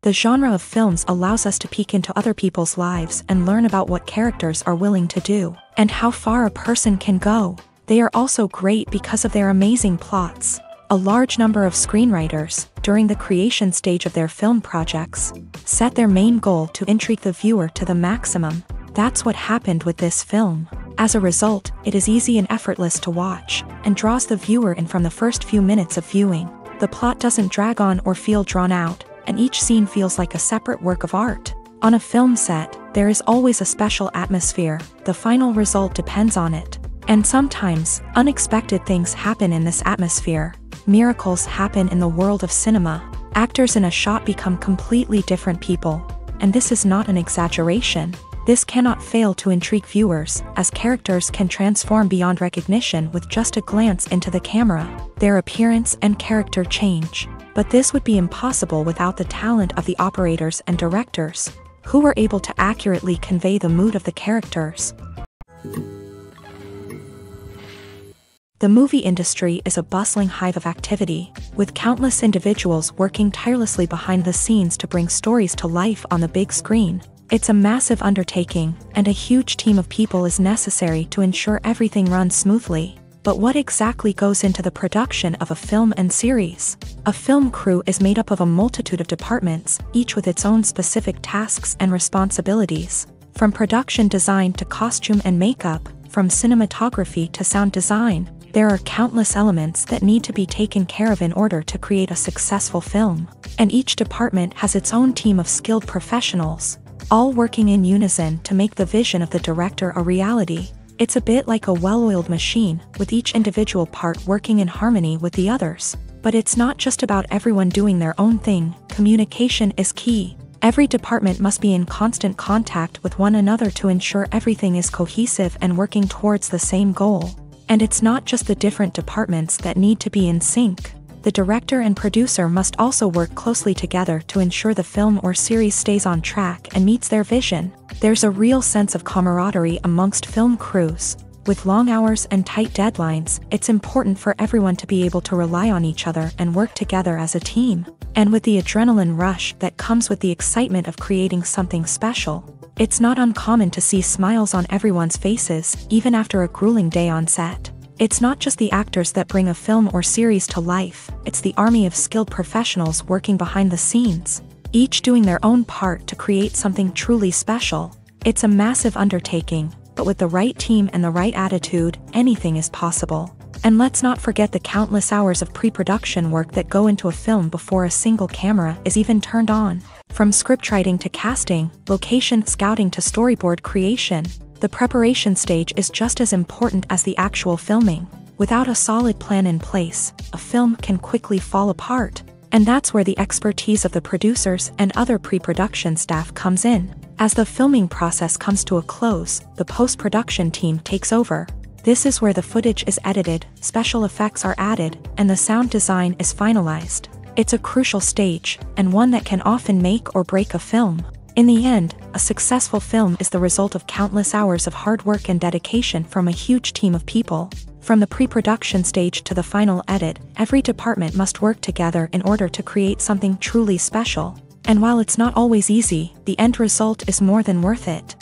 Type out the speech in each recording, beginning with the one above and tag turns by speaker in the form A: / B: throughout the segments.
A: The genre of films allows us to peek into other people's lives and learn about what characters are willing to do, and how far a person can go. They are also great because of their amazing plots. A large number of screenwriters, during the creation stage of their film projects, set their main goal to intrigue the viewer to the maximum. That's what happened with this film. As a result, it is easy and effortless to watch, and draws the viewer in from the first few minutes of viewing. The plot doesn't drag on or feel drawn out, and each scene feels like a separate work of art. On a film set, there is always a special atmosphere. The final result depends on it. And sometimes, unexpected things happen in this atmosphere. Miracles happen in the world of cinema. Actors in a shot become completely different people. And this is not an exaggeration. This cannot fail to intrigue viewers, as characters can transform beyond recognition with just a glance into the camera. Their appearance and character change. But this would be impossible without the talent of the operators and directors, who were able to accurately convey the mood of the characters. The movie industry is a bustling hive of activity, with countless individuals working tirelessly behind the scenes to bring stories to life on the big screen. It's a massive undertaking, and a huge team of people is necessary to ensure everything runs smoothly. But what exactly goes into the production of a film and series? A film crew is made up of a multitude of departments, each with its own specific tasks and responsibilities. From production design to costume and makeup, from cinematography to sound design, there are countless elements that need to be taken care of in order to create a successful film. And each department has its own team of skilled professionals, all working in unison to make the vision of the director a reality. It's a bit like a well-oiled machine, with each individual part working in harmony with the others. But it's not just about everyone doing their own thing. Communication is key. Every department must be in constant contact with one another to ensure everything is cohesive and working towards the same goal. And it's not just the different departments that need to be in sync. The director and producer must also work closely together to ensure the film or series stays on track and meets their vision. There's a real sense of camaraderie amongst film crews. With long hours and tight deadlines, it's important for everyone to be able to rely on each other and work together as a team. And with the adrenaline rush that comes with the excitement of creating something special, it's not uncommon to see smiles on everyone's faces, even after a grueling day on set. It's not just the actors that bring a film or series to life, it's the army of skilled professionals working behind the scenes, each doing their own part to create something truly special. It's a massive undertaking, but with the right team and the right attitude, anything is possible. And let's not forget the countless hours of pre-production work that go into a film before a single camera is even turned on. From scriptwriting to casting, location scouting to storyboard creation, the preparation stage is just as important as the actual filming. Without a solid plan in place, a film can quickly fall apart. And that's where the expertise of the producers and other pre-production staff comes in. As the filming process comes to a close, the post-production team takes over. This is where the footage is edited, special effects are added, and the sound design is finalized. It's a crucial stage, and one that can often make or break a film. In the end, a successful film is the result of countless hours of hard work and dedication from a huge team of people. From the pre-production stage to the final edit, every department must work together in order to create something truly special. And while it's not always easy, the end result is more than worth it.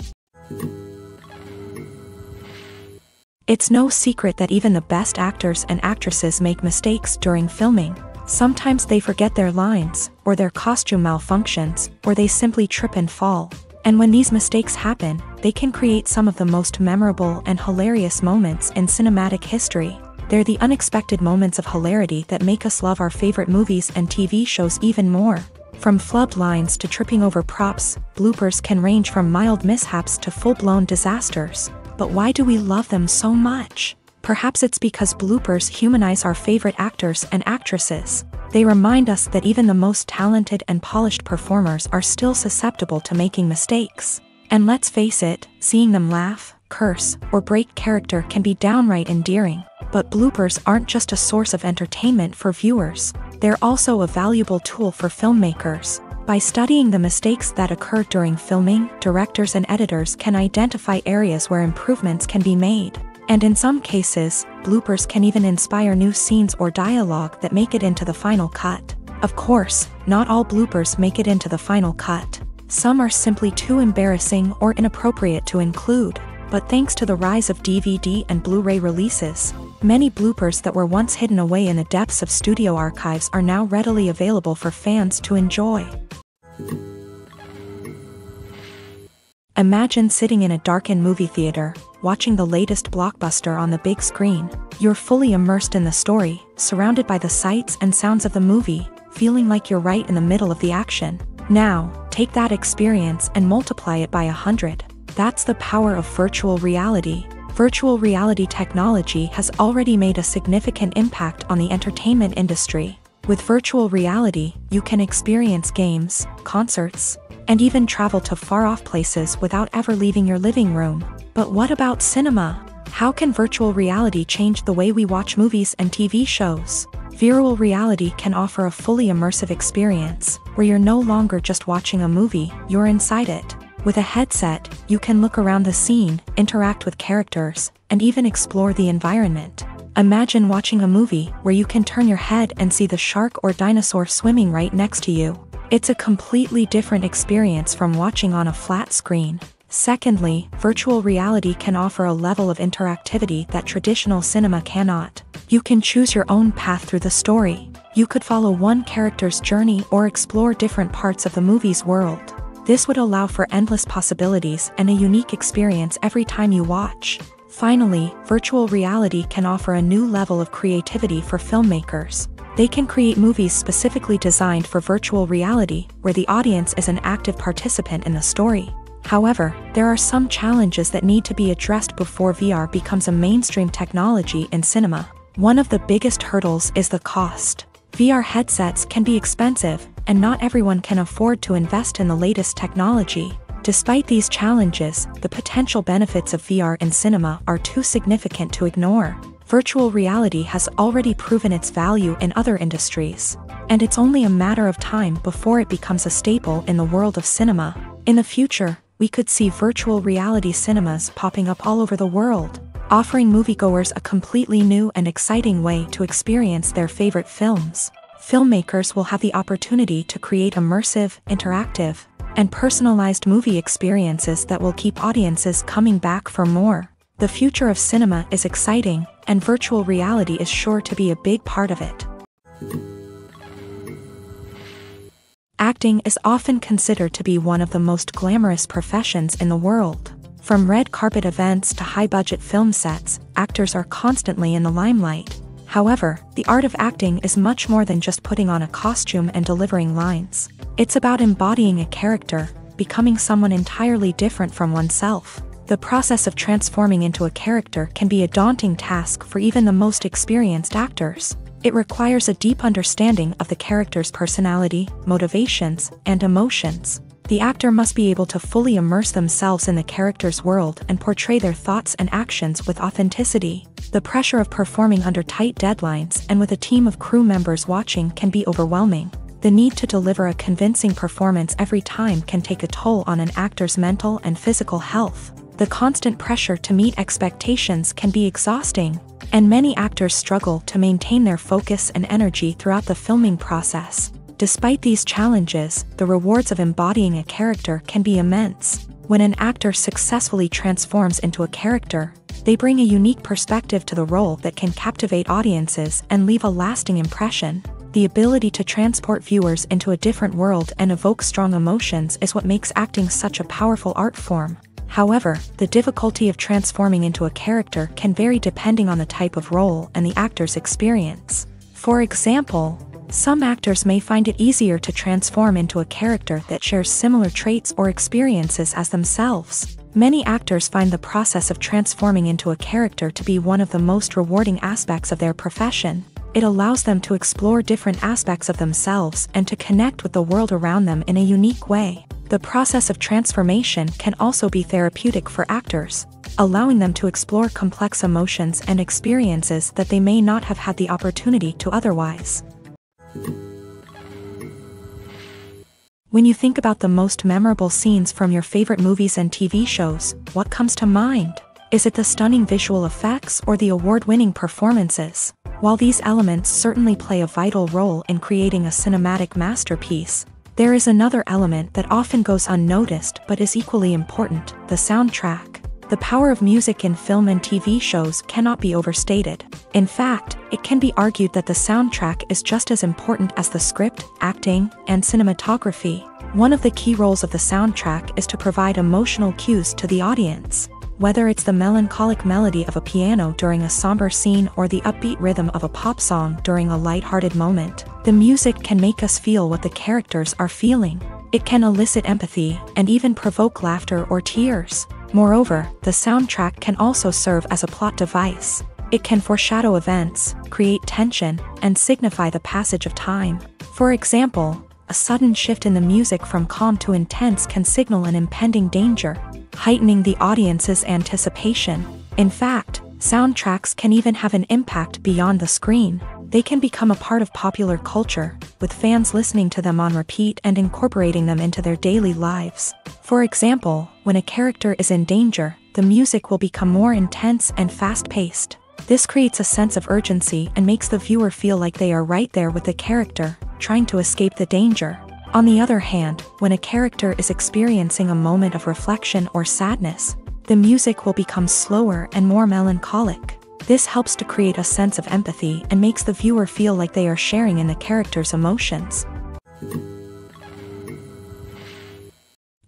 A: It's no secret that even the best actors and actresses make mistakes during filming. Sometimes they forget their lines, or their costume malfunctions, or they simply trip and fall. And when these mistakes happen, they can create some of the most memorable and hilarious moments in cinematic history. They're the unexpected moments of hilarity that make us love our favorite movies and TV shows even more. From flubbed lines to tripping over props, bloopers can range from mild mishaps to full-blown disasters. But why do we love them so much? Perhaps it's because bloopers humanize our favorite actors and actresses. They remind us that even the most talented and polished performers are still susceptible to making mistakes. And let's face it, seeing them laugh, curse, or break character can be downright endearing. But bloopers aren't just a source of entertainment for viewers. They're also a valuable tool for filmmakers. By studying the mistakes that occur during filming, directors and editors can identify areas where improvements can be made. And in some cases, bloopers can even inspire new scenes or dialogue that make it into the final cut. Of course, not all bloopers make it into the final cut. Some are simply too embarrassing or inappropriate to include, but thanks to the rise of DVD and Blu-ray releases, many bloopers that were once hidden away in the depths of studio archives are now readily available for fans to enjoy. Imagine sitting in a darkened movie theater, watching the latest blockbuster on the big screen. You're fully immersed in the story, surrounded by the sights and sounds of the movie, feeling like you're right in the middle of the action. Now, take that experience and multiply it by 100. That's the power of virtual reality. Virtual reality technology has already made a significant impact on the entertainment industry. With virtual reality, you can experience games, concerts, and even travel to far-off places without ever leaving your living room. But what about cinema? How can virtual reality change the way we watch movies and TV shows? Virtual reality can offer a fully immersive experience, where you're no longer just watching a movie, you're inside it. With a headset, you can look around the scene, interact with characters, and even explore the environment. Imagine watching a movie where you can turn your head and see the shark or dinosaur swimming right next to you. It's a completely different experience from watching on a flat screen. Secondly, virtual reality can offer a level of interactivity that traditional cinema cannot. You can choose your own path through the story. You could follow one character's journey or explore different parts of the movie's world. This would allow for endless possibilities and a unique experience every time you watch. Finally, virtual reality can offer a new level of creativity for filmmakers. They can create movies specifically designed for virtual reality, where the audience is an active participant in the story. However, there are some challenges that need to be addressed before VR becomes a mainstream technology in cinema. One of the biggest hurdles is the cost. VR headsets can be expensive, and not everyone can afford to invest in the latest technology. Despite these challenges, the potential benefits of VR in cinema are too significant to ignore. Virtual reality has already proven its value in other industries, and it's only a matter of time before it becomes a staple in the world of cinema. In the future, we could see virtual reality cinemas popping up all over the world, offering moviegoers a completely new and exciting way to experience their favorite films. Filmmakers will have the opportunity to create immersive, interactive, and personalized movie experiences that will keep audiences coming back for more. The future of cinema is exciting, and virtual reality is sure to be a big part of it. Acting is often considered to be one of the most glamorous professions in the world. From red carpet events to high-budget film sets, actors are constantly in the limelight. However, the art of acting is much more than just putting on a costume and delivering lines. It's about embodying a character, becoming someone entirely different from oneself. The process of transforming into a character can be a daunting task for even the most experienced actors. It requires a deep understanding of the character's personality, motivations, and emotions. The actor must be able to fully immerse themselves in the character's world and portray their thoughts and actions with authenticity. The pressure of performing under tight deadlines and with a team of crew members watching can be overwhelming. The need to deliver a convincing performance every time can take a toll on an actor's mental and physical health. The constant pressure to meet expectations can be exhausting, and many actors struggle to maintain their focus and energy throughout the filming process. Despite these challenges, the rewards of embodying a character can be immense. When an actor successfully transforms into a character, they bring a unique perspective to the role that can captivate audiences and leave a lasting impression. The ability to transport viewers into a different world and evoke strong emotions is what makes acting such a powerful art form. However, the difficulty of transforming into a character can vary depending on the type of role and the actor's experience. For example, some actors may find it easier to transform into a character that shares similar traits or experiences as themselves. Many actors find the process of transforming into a character to be one of the most rewarding aspects of their profession. It allows them to explore different aspects of themselves and to connect with the world around them in a unique way. The process of transformation can also be therapeutic for actors, allowing them to explore complex emotions and experiences that they may not have had the opportunity to otherwise. When you think about the most memorable scenes from your favorite movies and TV shows, what comes to mind? Is it the stunning visual effects or the award-winning performances? While these elements certainly play a vital role in creating a cinematic masterpiece, there is another element that often goes unnoticed but is equally important: the soundtrack. The power of music in film and TV shows cannot be overstated. In fact, it can be argued that the soundtrack is just as important as the script, acting, and cinematography. One of the key roles of the soundtrack is to provide emotional cues to the audience. Whether it's the melancholic melody of a piano during a somber scene or the upbeat rhythm of a pop song during a light-hearted moment, the music can make us feel what the characters are feeling. It can elicit empathy and even provoke laughter or tears. Moreover, the soundtrack can also serve as a plot device. It can foreshadow events, create tension, and signify the passage of time. For example, a sudden shift in the music from calm to intense can signal an impending danger, heightening the audience's anticipation. In fact, soundtracks can even have an impact beyond the screen. They can become a part of popular culture, with fans listening to them on repeat and incorporating them into their daily lives. For example, when a character is in danger, the music will become more intense and fast-paced. This creates a sense of urgency and makes the viewer feel like they are right there with the character, trying to escape the danger. On the other hand, when a character is experiencing a moment of reflection or sadness, the music will become slower and more melancholic. This helps to create a sense of empathy and makes the viewer feel like they are sharing in the character's emotions.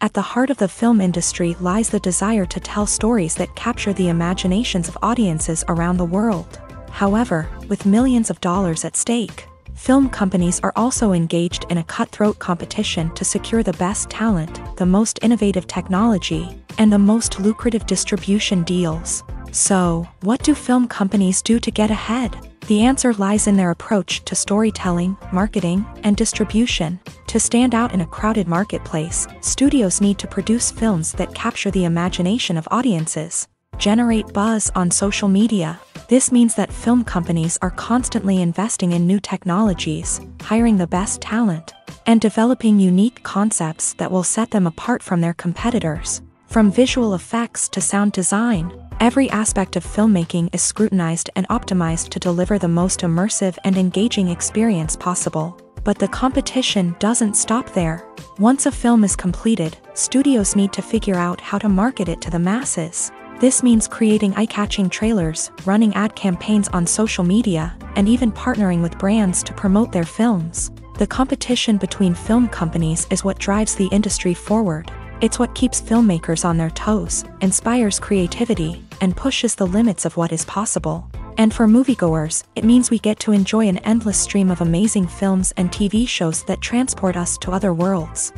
A: At the heart of the film industry lies the desire to tell stories that capture the imaginations of audiences around the world. However, with millions of dollars at stake, film companies are also engaged in a cutthroat competition to secure the best talent, the most innovative technology, and the most lucrative distribution deals. So, what do film companies do to get ahead? The answer lies in their approach to storytelling, marketing, and distribution. To stand out in a crowded marketplace, studios need to produce films that capture the imagination of audiences, generate buzz on social media. This means that film companies are constantly investing in new technologies, hiring the best talent, and developing unique concepts that will set them apart from their competitors. From visual effects to sound design, every aspect of filmmaking is scrutinized and optimized to deliver the most immersive and engaging experience possible. But the competition doesn't stop there. Once a film is completed, studios need to figure out how to market it to the masses. This means creating eye-catching trailers, running ad campaigns on social media, and even partnering with brands to promote their films. The competition between film companies is what drives the industry forward. It's what keeps filmmakers on their toes, inspires creativity, and pushes the limits of what is possible. And for moviegoers, it means we get to enjoy an endless stream of amazing films and TV shows that transport us to other worlds.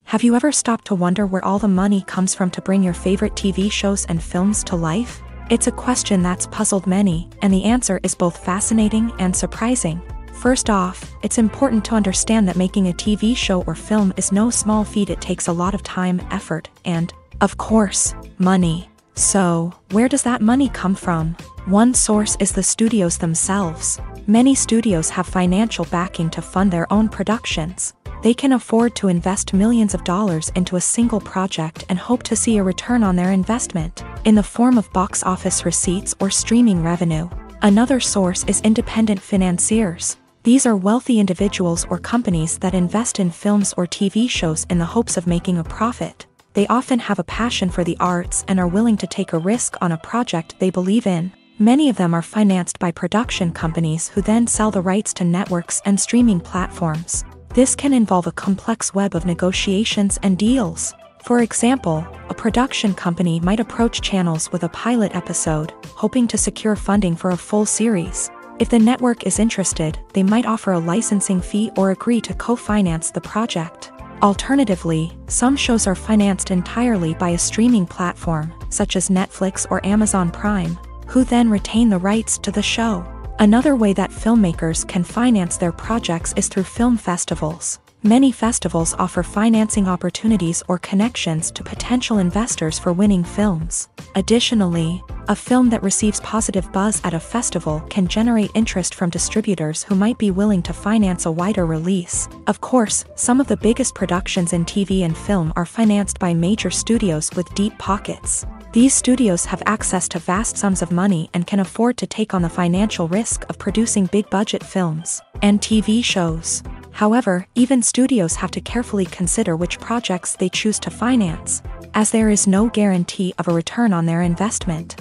A: Have you ever stopped to wonder where all the money comes from to bring your favorite TV shows and films to life? It's a question that's puzzled many, and the answer is both fascinating and surprising. First off, it's important to understand that making a TV show or film is no small feat. It takes a lot of time, effort, and, of course, money. So, where does that money come from? One source is the studios themselves. Many studios have financial backing to fund their own productions. They can afford to invest millions of dollars into a single project and hope to see a return on their investment, in the form of box office receipts or streaming revenue. Another source is independent financiers. These are wealthy individuals or companies that invest in films or TV shows in the hopes of making a profit. They often have a passion for the arts and are willing to take a risk on a project they believe in. Many of them are financed by production companies who then sell the rights to networks and streaming platforms. This can involve a complex web of negotiations and deals. For example, a production company might approach channels with a pilot episode, hoping to secure funding for a full series. If the network is interested, they might offer a licensing fee or agree to co-finance the project. Alternatively, some shows are financed entirely by a streaming platform, such as Netflix or Amazon Prime, who then retain the rights to the show. Another way that filmmakers can finance their projects is through film festivals. Many festivals offer financing opportunities or connections to potential investors for winning films. Additionally, a film that receives positive buzz at a festival can generate interest from distributors who might be willing to finance a wider release. Of course, some of the biggest productions in TV and film are financed by major studios with deep pockets. These studios have access to vast sums of money and can afford to take on the financial risk of producing big-budget films and TV shows. However, even studios have to carefully consider which projects they choose to finance, as there is no guarantee of a return on their investment.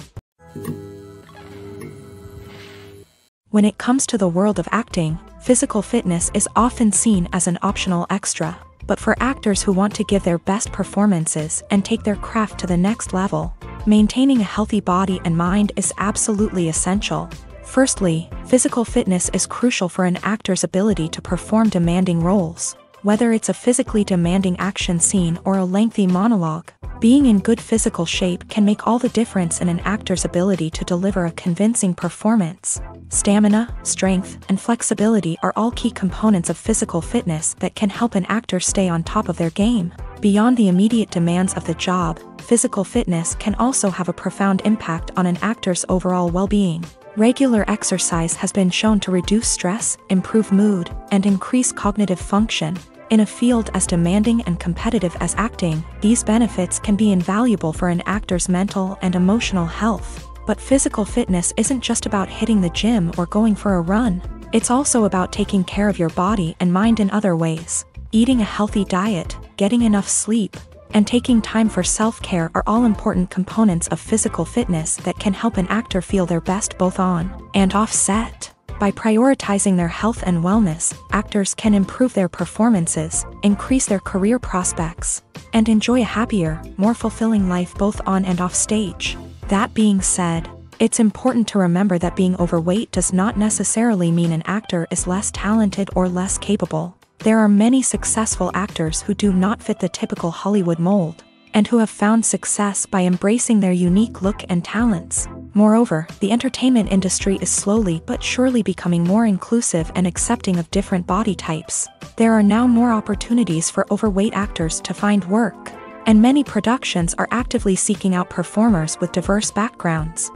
A: When it comes to the world of acting, physical fitness is often seen as an optional extra. But for actors who want to give their best performances and take their craft to the next level, maintaining a healthy body and mind is absolutely essential. Firstly, physical fitness is crucial for an actor's ability to perform demanding roles. Whether it's a physically demanding action scene or a lengthy monologue, being in good physical shape can make all the difference in an actor's ability to deliver a convincing performance. Stamina, strength, and flexibility are all key components of physical fitness that can help an actor stay on top of their game. Beyond the immediate demands of the job, physical fitness can also have a profound impact on an actor's overall well-being. Regular exercise has been shown to reduce stress, improve mood, and increase cognitive function. In a field as demanding and competitive as acting, these benefits can be invaluable for an actor's mental and emotional health. But physical fitness isn't just about hitting the gym or going for a run. It's also about taking care of your body and mind in other ways. Eating a healthy diet, getting enough sleep, and taking time for self-care are all important components of physical fitness that can help an actor feel their best both on and off set. By prioritizing their health and wellness, actors can improve their performances, increase their career prospects, and enjoy a happier, more fulfilling life both on and off stage. That being said, it's important to remember that being overweight does not necessarily mean an actor is less talented or less capable. There are many successful actors who do not fit the typical Hollywood mold, and who have found success by embracing their unique look and talents. Moreover, the entertainment industry is slowly but surely becoming more inclusive and accepting of different body types. There are now more opportunities for overweight actors to find work, and many productions are actively seeking out performers with diverse backgrounds.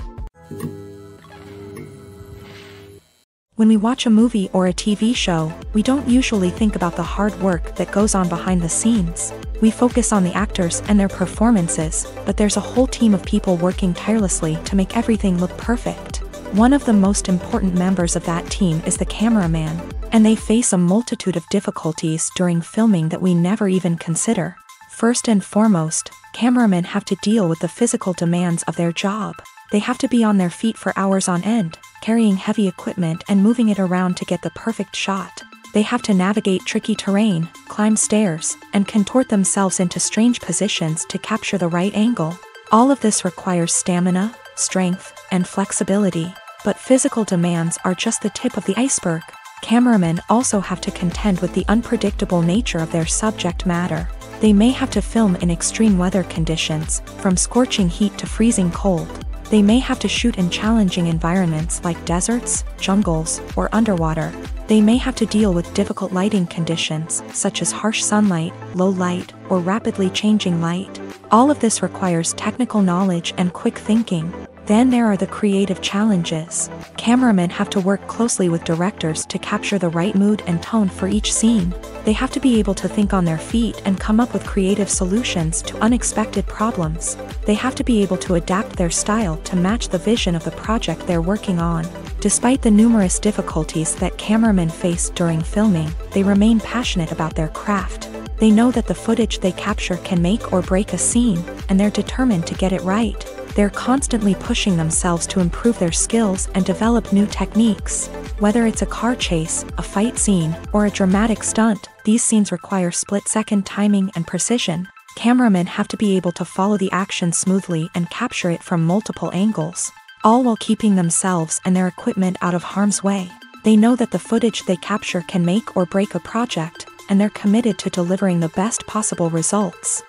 A: When we watch a movie or a TV show, we don't usually think about the hard work that goes on behind the scenes. We focus on the actors and their performances, but there's a whole team of people working tirelessly to make everything look perfect. One of the most important members of that team is the cameraman, and they face a multitude of difficulties during filming that we never even consider. First and foremost, cameramen have to deal with the physical demands of their job. They have to be on their feet for hours on end, carrying heavy equipment and moving it around to get the perfect shot. They have to navigate tricky terrain, climb stairs, and contort themselves into strange positions to capture the right angle. All of this requires stamina, strength, and flexibility. But physical demands are just the tip of the iceberg. Cameramen also have to contend with the unpredictable nature of their subject matter. They may have to film in extreme weather conditions, from scorching heat to freezing cold. They may have to shoot in challenging environments like deserts, jungles, or underwater. They may have to deal with difficult lighting conditions, such as harsh sunlight, low light, or rapidly changing light. All of this requires technical knowledge and quick thinking. Then there are the creative challenges. Cameramen have to work closely with directors to capture the right mood and tone for each scene. They have to be able to think on their feet and come up with creative solutions to unexpected problems. They have to be able to adapt their style to match the vision of the project they're working on. Despite the numerous difficulties that cameramen face during filming, they remain passionate about their craft. They know that the footage they capture can make or break a scene, and they're determined to get it right. They're constantly pushing themselves to improve their skills and develop new techniques. Whether it's a car chase, a fight scene, or a dramatic stunt, these scenes require split-second timing and precision. Cameramen have to be able to follow the action smoothly and capture it from multiple angles, all while keeping themselves and their equipment out of harm's way. They know that the footage they capture can make or break a project, and they're committed to delivering the best possible results.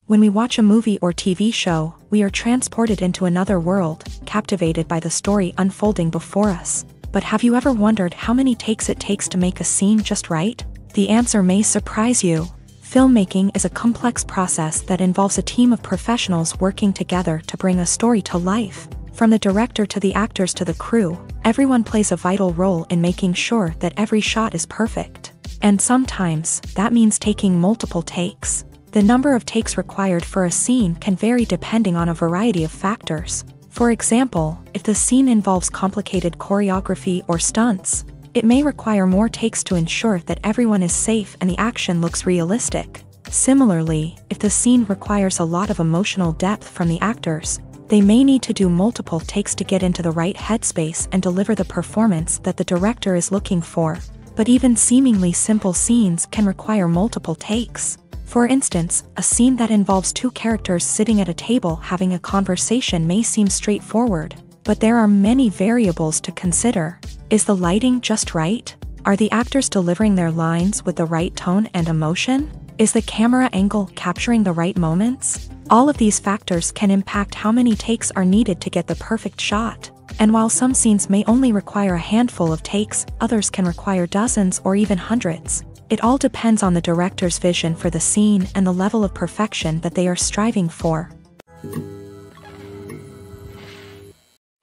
A: When we watch a movie or TV show, we are transported into another world, captivated by the story unfolding before us. But have you ever wondered how many takes it takes to make a scene just right? The answer may surprise you. Filmmaking is a complex process that involves a team of professionals working together to bring a story to life. From the director to the actors to the crew, everyone plays a vital role in making sure that every shot is perfect. And sometimes, that means taking multiple takes. The number of takes required for a scene can vary depending on a variety of factors. For example, if the scene involves complicated choreography or stunts, it may require more takes to ensure that everyone is safe and the action looks realistic. Similarly, if the scene requires a lot of emotional depth from the actors, they may need to do multiple takes to get into the right headspace and deliver the performance that the director is looking for. But even seemingly simple scenes can require multiple takes. For instance, a scene that involves two characters sitting at a table having a conversation may seem straightforward, but there are many variables to consider. Is the lighting just right? Are the actors delivering their lines with the right tone and emotion? Is the camera angle capturing the right moments? All of these factors can impact how many takes are needed to get the perfect shot. And while some scenes may only require a handful of takes, others can require dozens or even hundreds. It all depends on the director's vision for the scene and the level of perfection that they are striving for.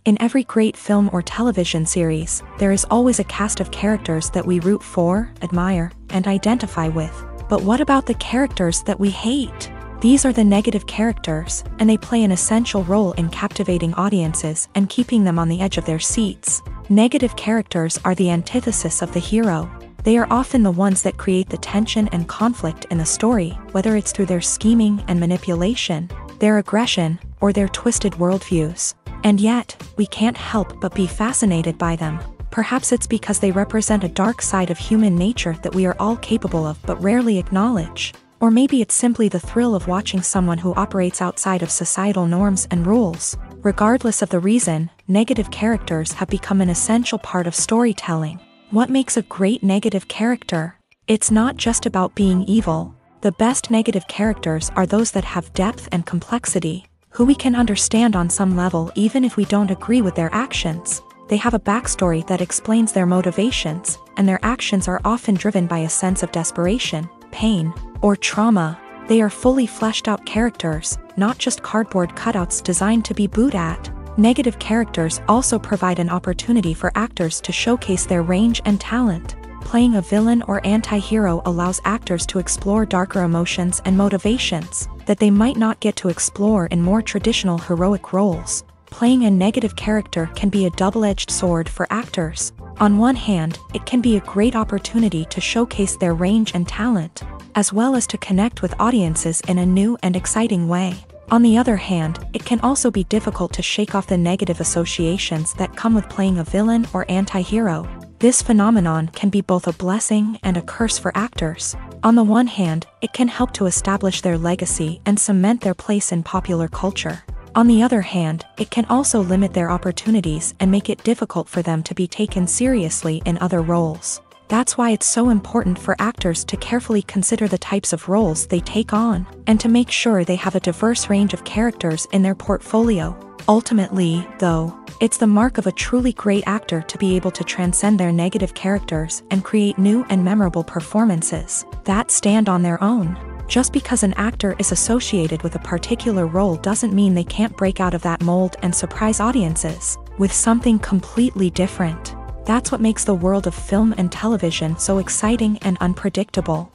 A: In every great film or television series, there is always a cast of characters that we root for, admire, and identify with. But what about the characters that we hate? These are the negative characters, and they play an essential role in captivating audiences and keeping them on the edge of their seats. Negative characters are the antithesis of the hero. They are often the ones that create the tension and conflict in the story, whether it's through their scheming and manipulation, their aggression, or their twisted worldviews. And yet, we can't help but be fascinated by them. Perhaps it's because they represent a dark side of human nature that we are all capable of but rarely acknowledge. Or maybe it's simply the thrill of watching someone who operates outside of societal norms and rules. Regardless of the reason, negative characters have become an essential part of storytelling. What makes a great negative character? It's not just about being evil. The best negative characters are those that have depth and complexity, who we can understand on some level even if we don't agree with their actions. They have a backstory that explains their motivations, and their actions are often driven by a sense of desperation, pain, or trauma. They are fully fleshed out characters, not just cardboard cutouts designed to be booed at. Negative characters also provide an opportunity for actors to showcase their range and talent. Playing a villain or anti-hero allows actors to explore darker emotions and motivations that they might not get to explore in more traditional heroic roles. Playing a negative character can be a double-edged sword for actors. On one hand, it can be a great opportunity to showcase their range and talent, as well as to connect with audiences in a new and exciting way. On the other hand, it can also be difficult to shake off the negative associations that come with playing a villain or anti-hero. This phenomenon can be both a blessing and a curse for actors. On the one hand, it can help to establish their legacy and cement their place in popular culture. On the other hand, it can also limit their opportunities and make it difficult for them to be taken seriously in other roles. That's why it's so important for actors to carefully consider the types of roles they take on, and to make sure they have a diverse range of characters in their portfolio. Ultimately, though, it's the mark of a truly great actor to be able to transcend their negative characters and create new and memorable performances that stand on their own. Just because an actor is associated with a particular role doesn't mean they can't break out of that mold and surprise audiences with something completely different. That's what makes the world of film and television so exciting and unpredictable.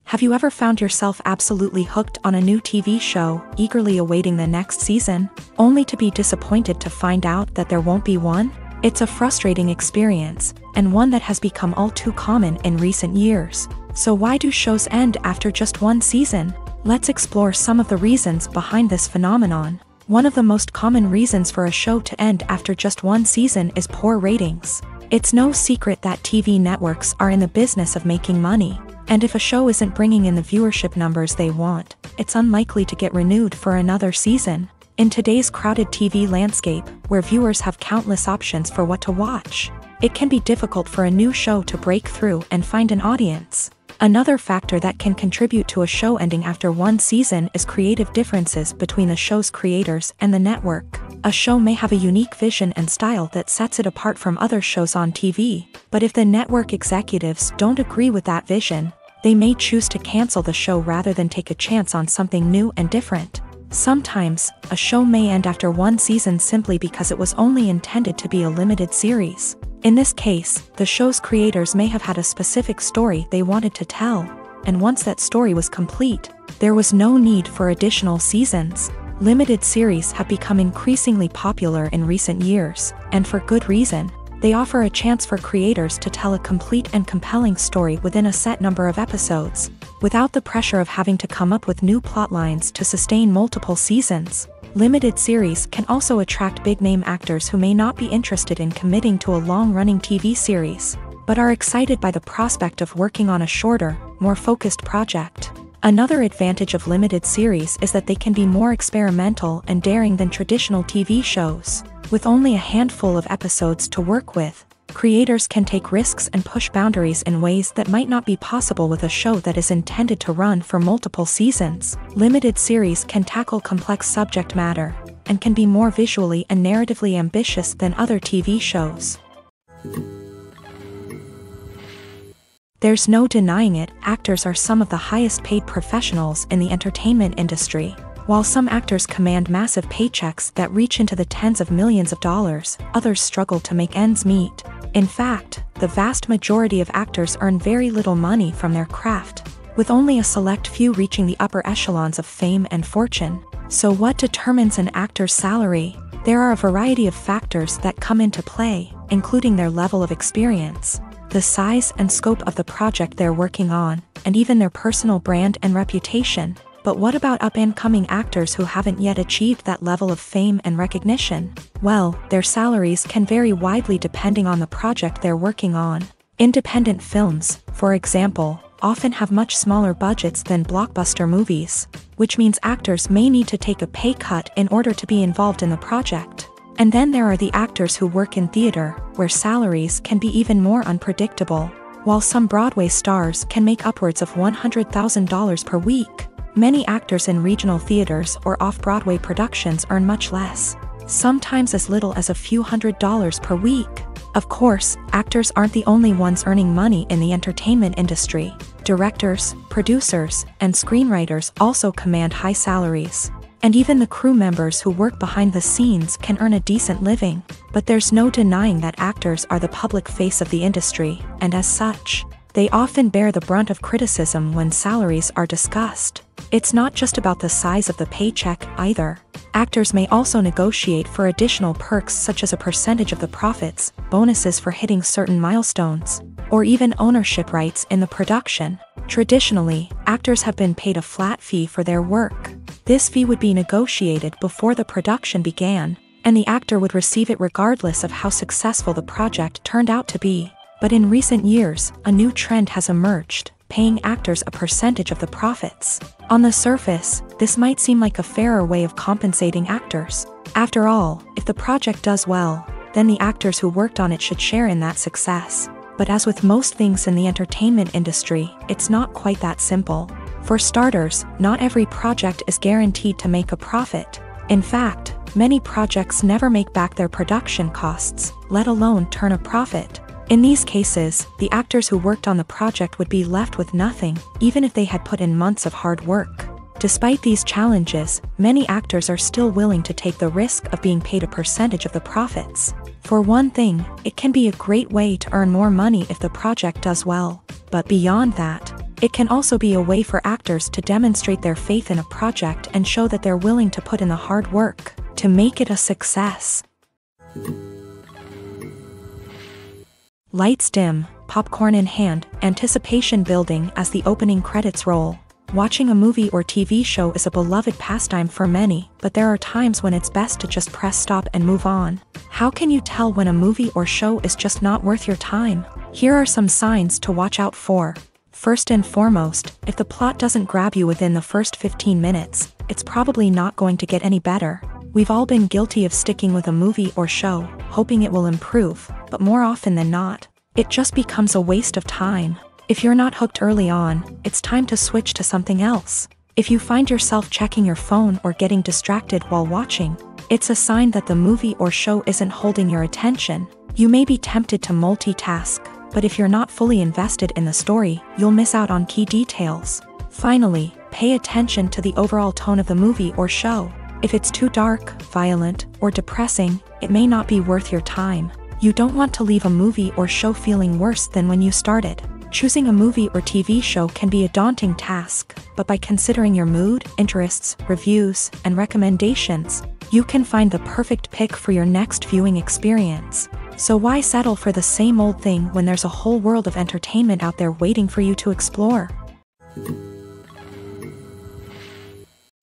A: Have you ever found yourself absolutely hooked on a new TV show, eagerly awaiting the next season, only to be disappointed to find out that there won't be one? It's a frustrating experience, and one that has become all too common in recent years. So why do shows end after just one season? Let's explore some of the reasons behind this phenomenon. One of the most common reasons for a show to end after just one season is poor ratings. It's no secret that TV networks are in the business of making money, and if a show isn't bringing in the viewership numbers they want, it's unlikely to get renewed for another season. In today's crowded TV landscape, where viewers have countless options for what to watch, it can be difficult for a new show to break through and find an audience. Another factor that can contribute to a show ending after one season is creative differences between the show's creators and the network. A show may have a unique vision and style that sets it apart from other shows on TV, but if the network executives don't agree with that vision, they may choose to cancel the show rather than take a chance on something new and different. Sometimes, a show may end after one season simply because it was only intended to be a limited series. In this case, the show's creators may have had a specific story they wanted to tell, and once that story was complete, there was no need for additional seasons. Limited series have become increasingly popular in recent years, and for good reason. They offer a chance for creators to tell a complete and compelling story within a set number of episodes, without the pressure of having to come up with new plotlines to sustain multiple seasons. Limited series can also attract big-name actors who may not be interested in committing to a long-running TV series, but are excited by the prospect of working on a shorter, more focused project. Another advantage of limited series is that they can be more experimental and daring than traditional TV shows. With only a handful of episodes to work with, creators can take risks and push boundaries in ways that might not be possible with a show that is intended to run for multiple seasons. Limited series can tackle complex subject matter, and can be more visually and narratively ambitious than other TV shows. There's no denying it, actors are some of the highest paid professionals in the entertainment industry. While some actors command massive paychecks that reach into the tens of millions of dollars, others struggle to make ends meet. In fact, the vast majority of actors earn very little money from their craft, with only a select few reaching the upper echelons of fame and fortune. So what determines an actor's salary? There are a variety of factors that come into play, including their level of experience, the size and scope of the project they're working on, and even their personal brand and reputation. But what about up-and-coming actors who haven't yet achieved that level of fame and recognition? Well, their salaries can vary widely depending on the project they're working on. Independent films, for example, often have much smaller budgets than blockbuster movies, which means actors may need to take a pay cut in order to be involved in the project. And then there are the actors who work in theater, where salaries can be even more unpredictable. While some Broadway stars can make upwards of $100,000 per week, many actors in regional theaters or off-Broadway productions earn much less, sometimes as little as a few $100s per week. Of course, actors aren't the only ones earning money in the entertainment industry. Directors, producers, and screenwriters also command high salaries. And even the crew members who work behind the scenes can earn a decent living. But there's no denying that actors are the public face of the industry, and as such, they often bear the brunt of criticism when salaries are discussed. It's not just about the size of the paycheck, either. Actors may also negotiate for additional perks such as a percentage of the profits, bonuses for hitting certain milestones, or even ownership rights in the production. Traditionally, actors have been paid a flat fee for their work. This fee would be negotiated before the production began, and the actor would receive it regardless of how successful the project turned out to be. But in recent years, a new trend has emerged, paying actors a percentage of the profits. On the surface, this might seem like a fairer way of compensating actors. After all, if the project does well, then the actors who worked on it should share in that success. But as with most things in the entertainment industry, it's not quite that simple. For starters, not every project is guaranteed to make a profit. In fact, many projects never make back their production costs, let alone turn a profit. In these cases, the actors who worked on the project would be left with nothing, even if they had put in months of hard work. Despite these challenges, many actors are still willing to take the risk of being paid a percentage of the profits. For one thing, it can be a great way to earn more money if the project does well. But beyond that, it can also be a way for actors to demonstrate their faith in a project and show that they're willing to put in the hard work to make it a success. Lights dim, popcorn in hand, anticipation building as the opening credits roll. Watching a movie or TV show is a beloved pastime for many, but there are times when it's best to just press stop and move on. How can you tell when a movie or show is just not worth your time? Here are some signs to watch out for. First and foremost, if the plot doesn't grab you within the first 15 minutes, it's probably not going to get any better. We've all been guilty of sticking with a movie or show, hoping it will improve, but more often than not, it just becomes a waste of time. If you're not hooked early on, it's time to switch to something else. If you find yourself checking your phone or getting distracted while watching, it's a sign that the movie or show isn't holding your attention. You may be tempted to multitask, but if you're not fully invested in the story, you'll miss out on key details. Finally, pay attention to the overall tone of the movie or show. If it's too dark, violent, or depressing, it may not be worth your time. You don't want to leave a movie or show feeling worse than when you started. Choosing a movie or TV show can be a daunting task, but by considering your mood, interests, reviews, and recommendations, you can find the perfect pick for your next viewing experience. So why settle for the same old thing when there's a whole world of entertainment out there waiting for you to explore?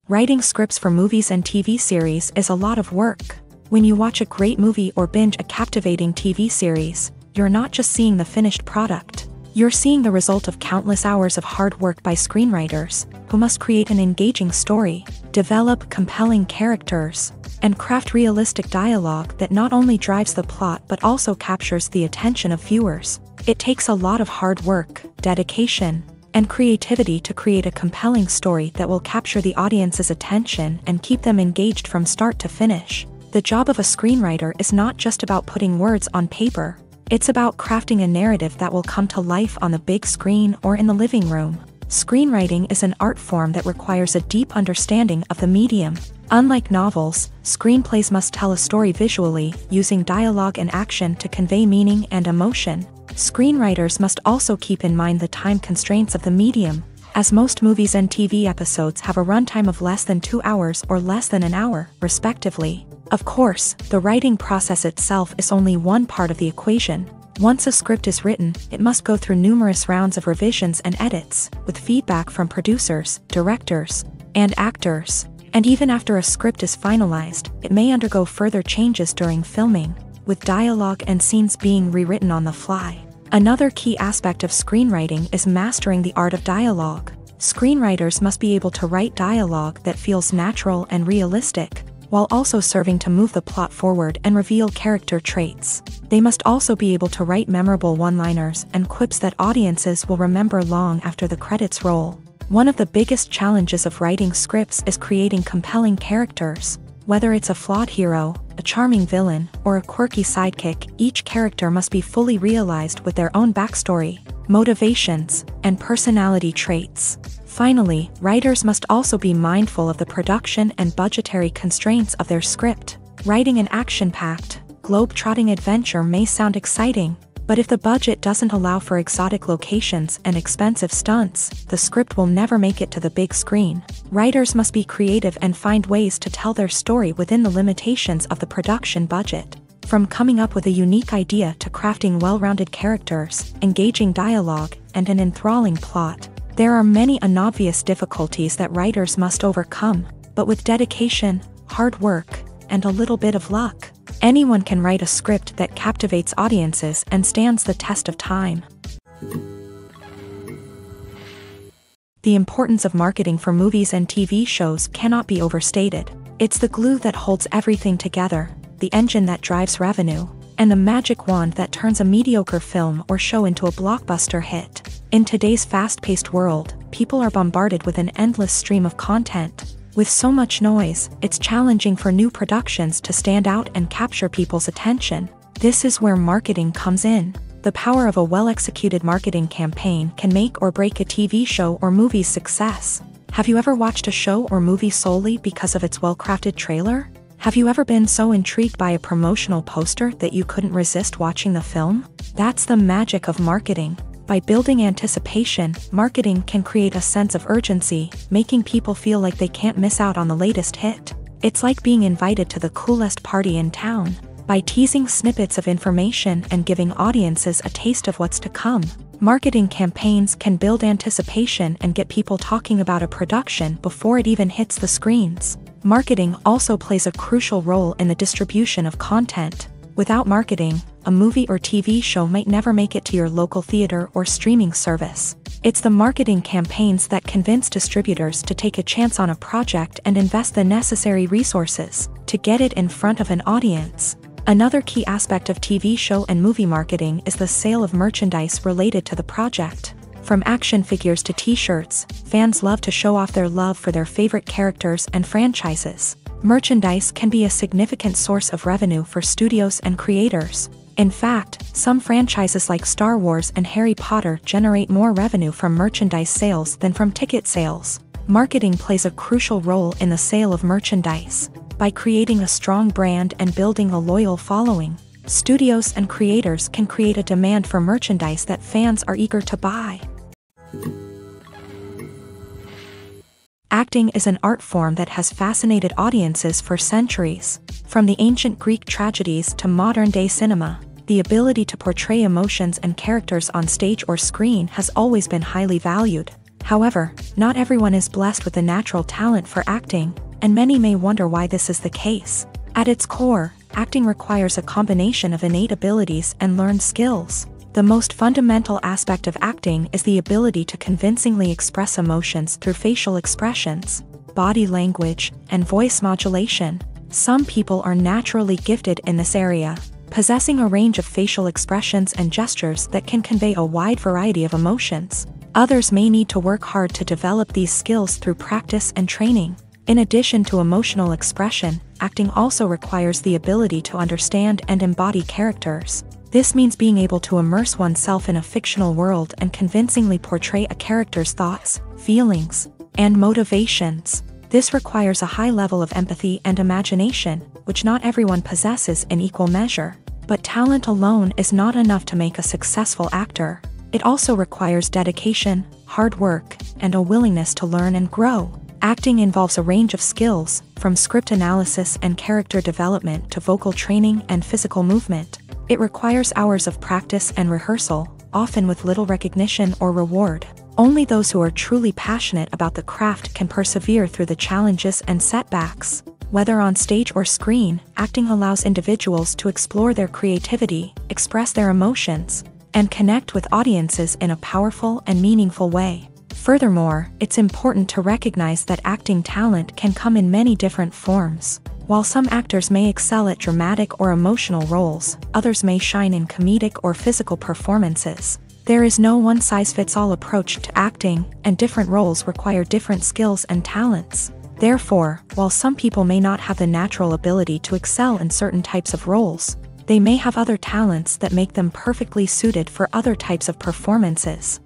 A: Writing scripts for movies and TV series is a lot of work. When you watch a great movie or binge a captivating TV series, you're not just seeing the finished product. You're seeing the result of countless hours of hard work by screenwriters, who must create an engaging story, develop compelling characters, and craft realistic dialogue that not only drives the plot but also captures the attention of viewers. It takes a lot of hard work, dedication, and creativity to create a compelling story that will capture the audience's attention and keep them engaged from start to finish. The job of a screenwriter is not just about putting words on paper. It's about crafting a narrative that will come to life on the big screen or in the living room. Screenwriting is an art form that requires a deep understanding of the medium. Unlike novels, screenplays must tell a story visually, using dialogue and action to convey meaning and emotion. Screenwriters must also keep in mind the time constraints of the medium, as most movies and TV episodes have a runtime of less than 2 hours or less than an hour, respectively. Of course, the writing process itself is only one part of the equation. Once a script is written, it must go through numerous rounds of revisions and edits, with feedback from producers, directors, and actors. And even after a script is finalized, it may undergo further changes during filming, with dialogue and scenes being rewritten on the fly. Another key aspect of screenwriting is mastering the art of dialogue. Screenwriters must be able to write dialogue that feels natural and realistic, while also serving to move the plot forward and reveal character traits. They must also be able to write memorable one-liners and quips that audiences will remember long after the credits roll. One of the biggest challenges of writing scripts is creating compelling characters. Whether it's a flawed hero, a charming villain, or a quirky sidekick, each character must be fully realized with their own backstory, motivations, and personality traits. Finally, writers must also be mindful of the production and budgetary constraints of their script. Writing an action-packed, globe-trotting adventure may sound exciting, but if the budget doesn't allow for exotic locations and expensive stunts, the script will never make it to the big screen. Writers must be creative and find ways to tell their story within the limitations of the production budget. From coming up with a unique idea to crafting well-rounded characters, engaging dialogue, and an enthralling plot, there are many unobvious difficulties that writers must overcome, but with dedication, hard work, and a little bit of luck, anyone can write a script that captivates audiences and stands the test of time. The importance of marketing for movies and TV shows cannot be overstated. It's the glue that holds everything together, the engine that drives revenue, and the magic wand that turns a mediocre film or show into a blockbuster hit. In today's fast-paced world, people are bombarded with an endless stream of content. With so much noise, it's challenging for new productions to stand out and capture people's attention. This is where marketing comes in. The power of a well-executed marketing campaign can make or break a TV show or movie's success. Have you ever watched a show or movie solely because of its well-crafted trailer? Have you ever been so intrigued by a promotional poster that you couldn't resist watching the film? That's the magic of marketing. By building anticipation, marketing can create a sense of urgency, making people feel like they can't miss out on the latest hit. It's like being invited to the coolest party in town. By teasing snippets of information and giving audiences a taste of what's to come, marketing campaigns can build anticipation and get people talking about a production before it even hits the screens. Marketing also plays a crucial role in the distribution of content. Without marketing, a movie or TV show might never make it to your local theater or streaming service. It's the marketing campaigns that convince distributors to take a chance on a project and invest the necessary resources to get it in front of an audience. Another key aspect of TV show and movie marketing is the sale of merchandise related to the project. From action figures to t-shirts, fans love to show off their love for their favorite characters and franchises. Merchandise can be a significant source of revenue for studios and creators. In fact, some franchises like Star Wars and Harry Potter generate more revenue from merchandise sales than from ticket sales. Marketing plays a crucial role in the sale of merchandise. By creating a strong brand and building a loyal following, studios and creators can create a demand for merchandise that fans are eager to buy. Acting is an art form that has fascinated audiences for centuries. From the ancient Greek tragedies to modern-day cinema, the ability to portray emotions and characters on stage or screen has always been highly valued. However, not everyone is blessed with the natural talent for acting, and many may wonder why this is the case. At its core, acting requires a combination of innate abilities and learned skills. The most fundamental aspect of acting is the ability to convincingly express emotions through facial expressions, body language, and voice modulation. Some people are naturally gifted in this area, possessing a range of facial expressions and gestures that can convey a wide variety of emotions. Others may need to work hard to develop these skills through practice and training. In addition to emotional expression, acting also requires the ability to understand and embody characters. This means being able to immerse oneself in a fictional world and convincingly portray a character's thoughts, feelings, and motivations. This requires a high level of empathy and imagination, which not everyone possesses in equal measure. But talent alone is not enough to make a successful actor. It also requires dedication, hard work, and a willingness to learn and grow. Acting involves a range of skills, from script analysis and character development to vocal training and physical movement. It requires hours of practice and rehearsal, often with little recognition or reward. Only those who are truly passionate about the craft can persevere through the challenges and setbacks. Whether on stage or screen, acting allows individuals to explore their creativity, express their emotions, and connect with audiences in a powerful and meaningful way. Furthermore, it's important to recognize that acting talent can come in many different forms. While some actors may excel at dramatic or emotional roles, others may shine in comedic or physical performances. There is no one-size-fits-all approach to acting, and different roles require different skills and talents. Therefore, while some people may not have the natural ability to excel in certain types of roles, they may have other talents that make them perfectly suited for other types of performances.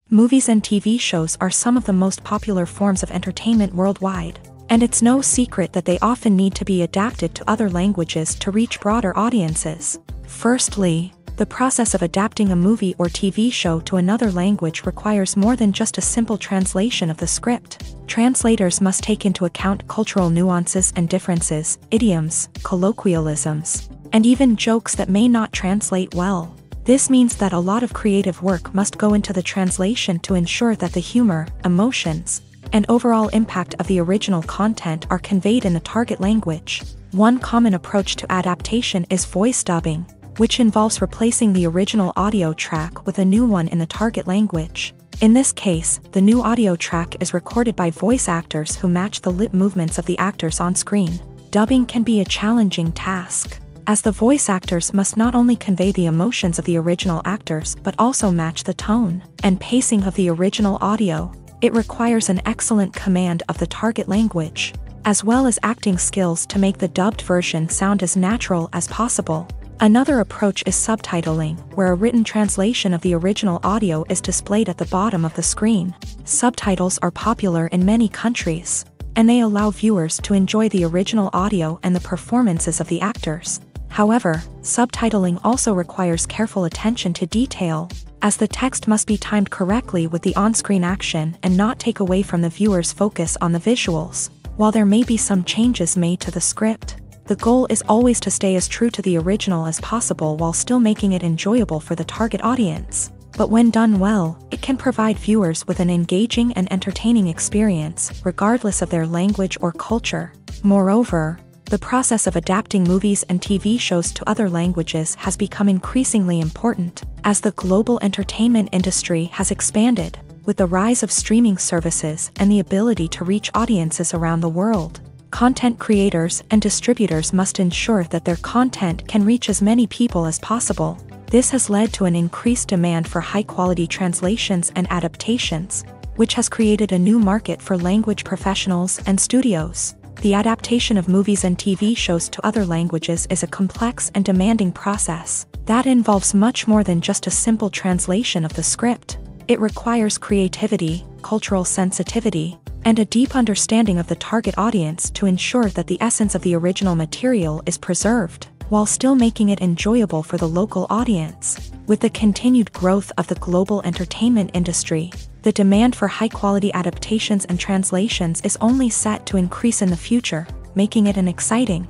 A: Movies and TV shows are some of the most popular forms of entertainment worldwide, and it's no secret that they often need to be adapted to other languages to reach broader audiences. Firstly, the process of adapting a movie or TV show to another language requires more than just a simple translation of the script. Translators must take into account cultural nuances and differences, idioms, colloquialisms, and even jokes that may not translate well. This means that a lot of creative work must go into the translation to ensure that the humor, emotions, and overall impact of the original content are conveyed in the target language. One common approach to adaptation is voice dubbing, which involves replacing the original audio track with a new one in the target language. In this case, the new audio track is recorded by voice actors who match the lip movements of the actors on screen. Dubbing can be a challenging task, as the voice actors must not only convey the emotions of the original actors but also match the tone and pacing of the original audio. It requires an excellent command of the target language, as well as acting skills to make the dubbed version sound as natural as possible. Another approach is subtitling, where a written translation of the original audio is displayed at the bottom of the screen. Subtitles are popular in many countries, and they allow viewers to enjoy the original audio and the performances of the actors. However, subtitling also requires careful attention to detail, as the text must be timed correctly with the on-screen action and not take away from the viewer's focus on the visuals. While there may be some changes made to the script, the goal is always to stay as true to the original as possible while still making it enjoyable for the target audience. But when done well, it can provide viewers with an engaging and entertaining experience, regardless of their language or culture. Moreover, the process of adapting movies and TV shows to other languages has become increasingly important, as the global entertainment industry has expanded, with the rise of streaming services and the ability to reach audiences around the world. Content creators and distributors must ensure that their content can reach as many people as possible. This has led to an increased demand for high-quality translations and adaptations, which has created a new market for language professionals and studios. The adaptation of movies and TV shows to other languages is a complex and demanding process that involves much more than just a simple translation of the script. It requires creativity, cultural sensitivity, and a deep understanding of the target audience to ensure that the essence of the original material is preserved, while still making it enjoyable for the local audience. With the continued growth of the global entertainment industry, the demand for high-quality adaptations and translations is only set to increase in the future, making it an exciting.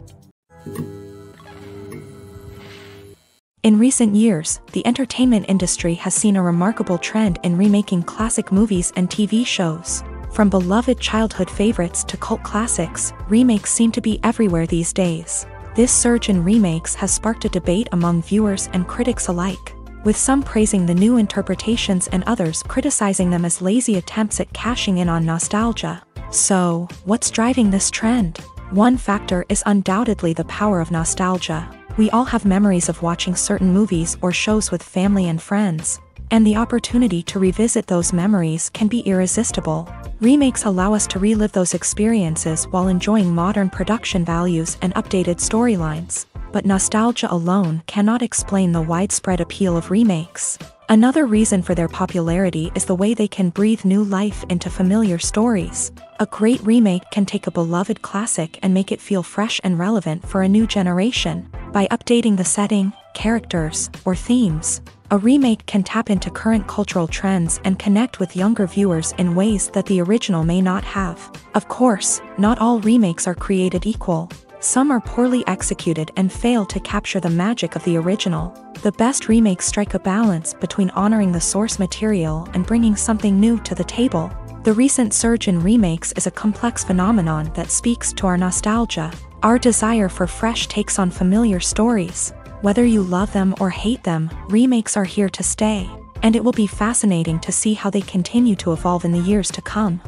A: In recent years, the entertainment industry has seen a remarkable trend in remaking classic movies and TV shows. From beloved childhood favorites to cult classics, remakes seem to be everywhere these days. This surge in remakes has sparked a debate among viewers and critics alike, with some praising the new interpretations and others criticizing them as lazy attempts at cashing in on nostalgia. So, what's driving this trend? One factor is undoubtedly the power of nostalgia. We all have memories of watching certain movies or shows with family and friends, and the opportunity to revisit those memories can be irresistible. Remakes allow us to relive those experiences while enjoying modern production values and updated storylines. But nostalgia alone cannot explain the widespread appeal of remakes. Another reason for their popularity is the way they can breathe new life into familiar stories. A great remake can take a beloved classic and make it feel fresh and relevant for a new generation. By updating the setting, characters, or themes, a remake can tap into current cultural trends and connect with younger viewers in ways that the original may not have. Of course, not all remakes are created equal. Some are poorly executed and fail to capture the magic of the original. The best remakes strike a balance between honoring the source material and bringing something new to the table. The recent surge in remakes is a complex phenomenon that speaks to our nostalgia, our desire for fresh takes on familiar stories. Whether you love them or hate them, remakes are here to stay, and it will be fascinating to see how they continue to evolve in the years to come.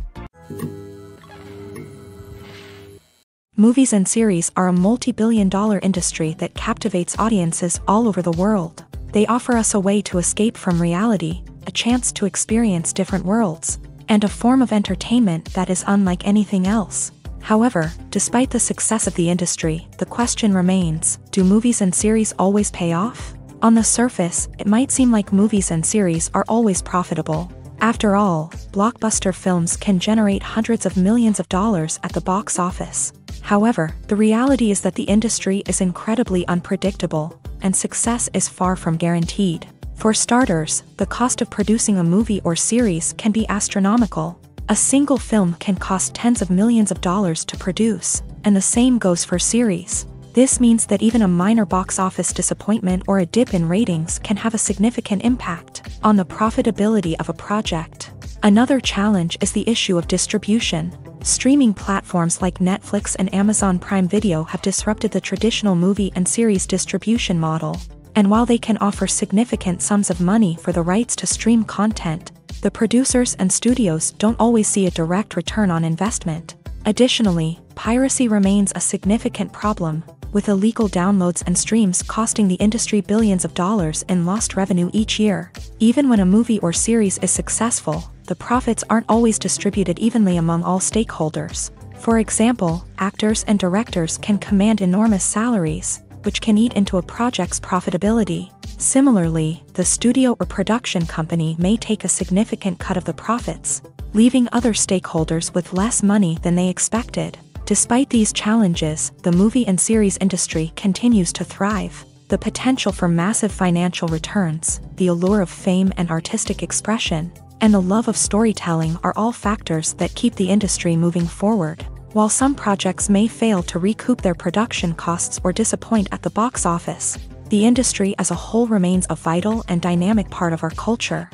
A: Movies and series are a multi-billion-dollar industry that captivates audiences all over the world. They offer us a way to escape from reality, a chance to experience different worlds, and a form of entertainment that is unlike anything else. However, despite the success of the industry, the question remains, do movies and series always pay off? On the surface, it might seem like movies and series are always profitable. After all, blockbuster films can generate hundreds of millions of dollars at the box office. However, the reality is that the industry is incredibly unpredictable, and success is far from guaranteed. For starters, the cost of producing a movie or series can be astronomical. A single film can cost tens of millions of dollars to produce, and the same goes for series. This means that even a minor box office disappointment or a dip in ratings can have a significant impact on the profitability of a project. Another challenge is the issue of distribution. Streaming platforms like Netflix and Amazon Prime Video have disrupted the traditional movie and series distribution model. And while they can offer significant sums of money for the rights to stream content, the producers and studios don't always see a direct return on investment. Additionally, piracy remains a significant problem, with illegal downloads and streams costing the industry billions of dollars in lost revenue each year. Even when a movie or series is successful, the profits aren't always distributed evenly among all stakeholders. For example, actors and directors can command enormous salaries, which can eat into a project's profitability. Similarly, the studio or production company may take a significant cut of the profits, leaving other stakeholders with less money than they expected. Despite these challenges, the movie and series industry continues to thrive. The potential for massive financial returns, the allure of fame and artistic expression, and the love of storytelling are all factors that keep the industry moving forward. While some projects may fail to recoup their production costs or disappoint at the box office, the industry as a whole remains a vital and dynamic part of our culture.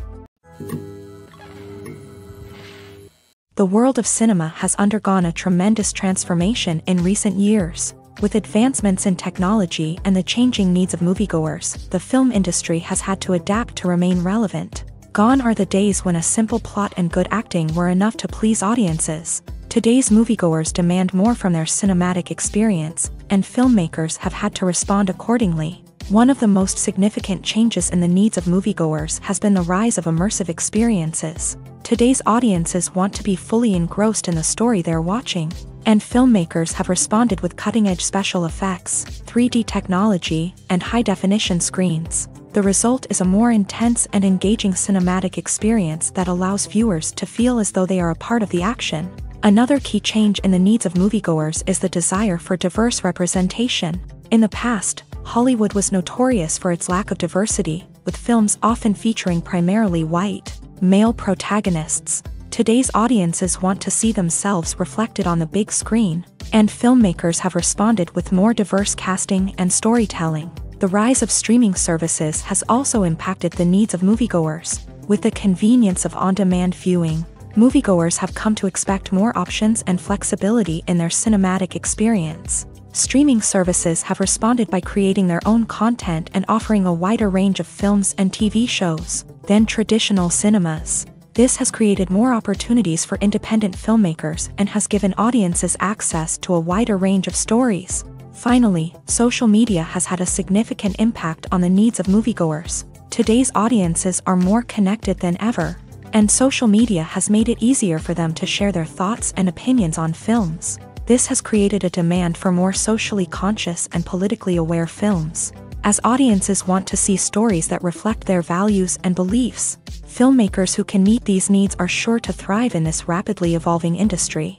A: The world of cinema has undergone a tremendous transformation in recent years. With advancements in technology and the changing needs of moviegoers, the film industry has had to adapt to remain relevant. Gone are the days when a simple plot and good acting were enough to please audiences. Today's moviegoers demand more from their cinematic experience, and filmmakers have had to respond accordingly. One of the most significant changes in the needs of moviegoers has been the rise of immersive experiences. Today's audiences want to be fully engrossed in the story they're watching, and filmmakers have responded with cutting-edge special effects, 3D technology, and high-definition screens. The result is a more intense and engaging cinematic experience that allows viewers to feel as though they are a part of the action. Another key change in the needs of moviegoers is the desire for diverse representation. In the past, Hollywood was notorious for its lack of diversity, with films often featuring primarily white, male protagonists. Today's audiences want to see themselves reflected on the big screen, and filmmakers have responded with more diverse casting and storytelling. The rise of streaming services has also impacted the needs of moviegoers. With the convenience of on-demand viewing, moviegoers have come to expect more options and flexibility in their cinematic experience. Streaming services have responded by creating their own content and offering a wider range of films and TV shows than traditional cinemas. This has created more opportunities for independent filmmakers and has given audiences access to a wider range of stories. Finally, social media has had a significant impact on the needs of moviegoers. Today's audiences are more connected than ever, and social media has made it easier for them to share their thoughts and opinions on films. This has created a demand for more socially conscious and politically aware films. As audiences want to see stories that reflect their values and beliefs, filmmakers who can meet these needs are sure to thrive in this rapidly evolving industry.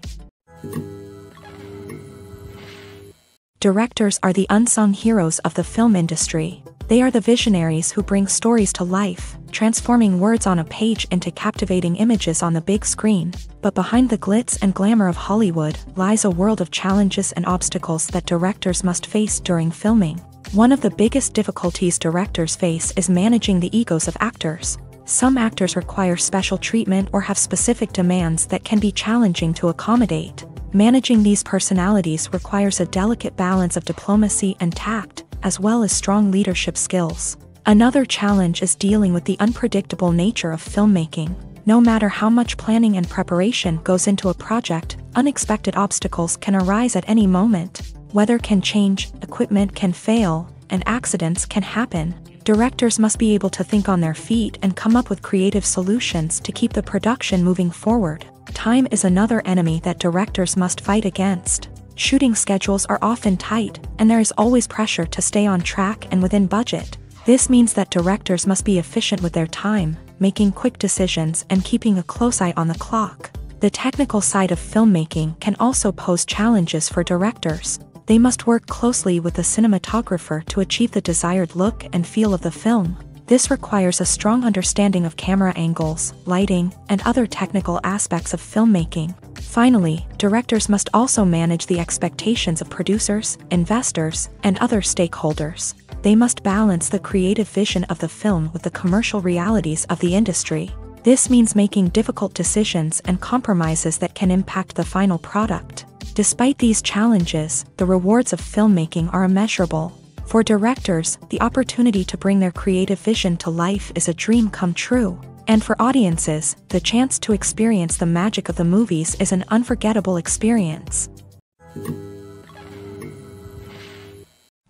A: Directors are the unsung heroes of the film industry. They are the visionaries who bring stories to life, transforming words on a page into captivating images on the big screen. But behind the glitz and glamour of Hollywood lies a world of challenges and obstacles that directors must face during filming. One of the biggest difficulties directors face is managing the egos of actors. Some actors require special treatment or have specific demands that can be challenging to accommodate. Managing these personalities requires a delicate balance of diplomacy and tact, as well as strong leadership skills. Another challenge is dealing with the unpredictable nature of filmmaking. No matter how much planning and preparation goes into a project, unexpected obstacles can arise at any moment. Weather can change, equipment can fail, and accidents can happen. Directors must be able to think on their feet and come up with creative solutions to keep the production moving forward. Time is another enemy that directors must fight against. Shooting schedules are often tight, and there is always pressure to stay on track and within budget. This means that directors must be efficient with their time, making quick decisions and keeping a close eye on the clock. The technical side of filmmaking can also pose challenges for directors. They must work closely with the cinematographer to achieve the desired look and feel of the film. This requires a strong understanding of camera angles, lighting, and other technical aspects of filmmaking. Finally, directors must also manage the expectations of producers, investors, and other stakeholders. They must balance the creative vision of the film with the commercial realities of the industry. This means making difficult decisions and compromises that can impact the final product. Despite these challenges, the rewards of filmmaking are immeasurable. For directors, the opportunity to bring their creative vision to life is a dream come true. And for audiences, the chance to experience the magic of the movies is an unforgettable experience.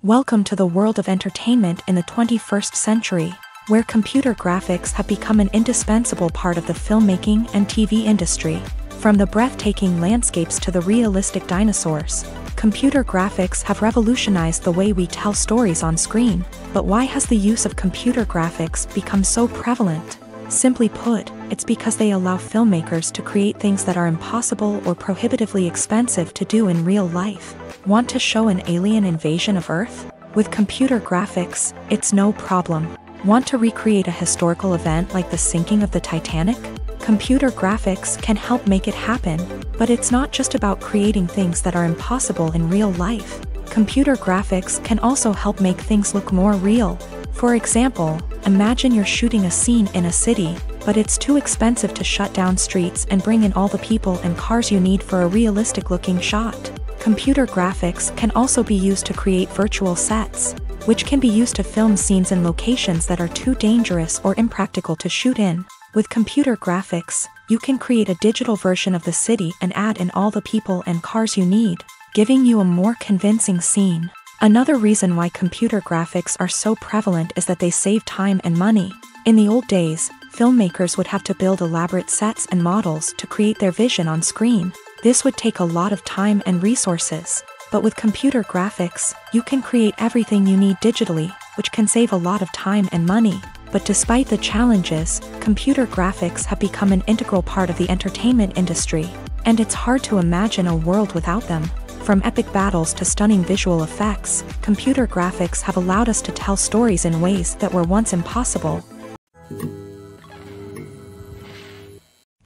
A: Welcome to the world of entertainment in the 21st century, where computer graphics have become an indispensable part of the filmmaking and TV industry. From the breathtaking landscapes to the realistic dinosaurs, computer graphics have revolutionized the way we tell stories on screen. But why has the use of computer graphics become so prevalent? Simply put, it's because they allow filmmakers to create things that are impossible or prohibitively expensive to do in real life. Want to show an alien invasion of Earth? With computer graphics, it's no problem. Want to recreate a historical event like the sinking of the Titanic? Computer graphics can help make it happen, but it's not just about creating things that are impossible in real life. Computer graphics can also help make things look more real. For example, imagine you're shooting a scene in a city, but it's too expensive to shut down streets and bring in all the people and cars you need for a realistic-looking shot. Computer graphics can also be used to create virtual sets, which can be used to film scenes in locations that are too dangerous or impractical to shoot in. With computer graphics, you can create a digital version of the city and add in all the people and cars you need, giving you a more convincing scene. Another reason why computer graphics are so prevalent is that they save time and money. In the old days, filmmakers would have to build elaborate sets and models to create their vision on screen. This would take a lot of time and resources. But with computer graphics, you can create everything you need digitally, which can save a lot of time and money. But despite the challenges, computer graphics have become an integral part of the entertainment industry, and it's hard to imagine a world without them. From epic battles to stunning visual effects, computer graphics have allowed us to tell stories in ways that were once impossible.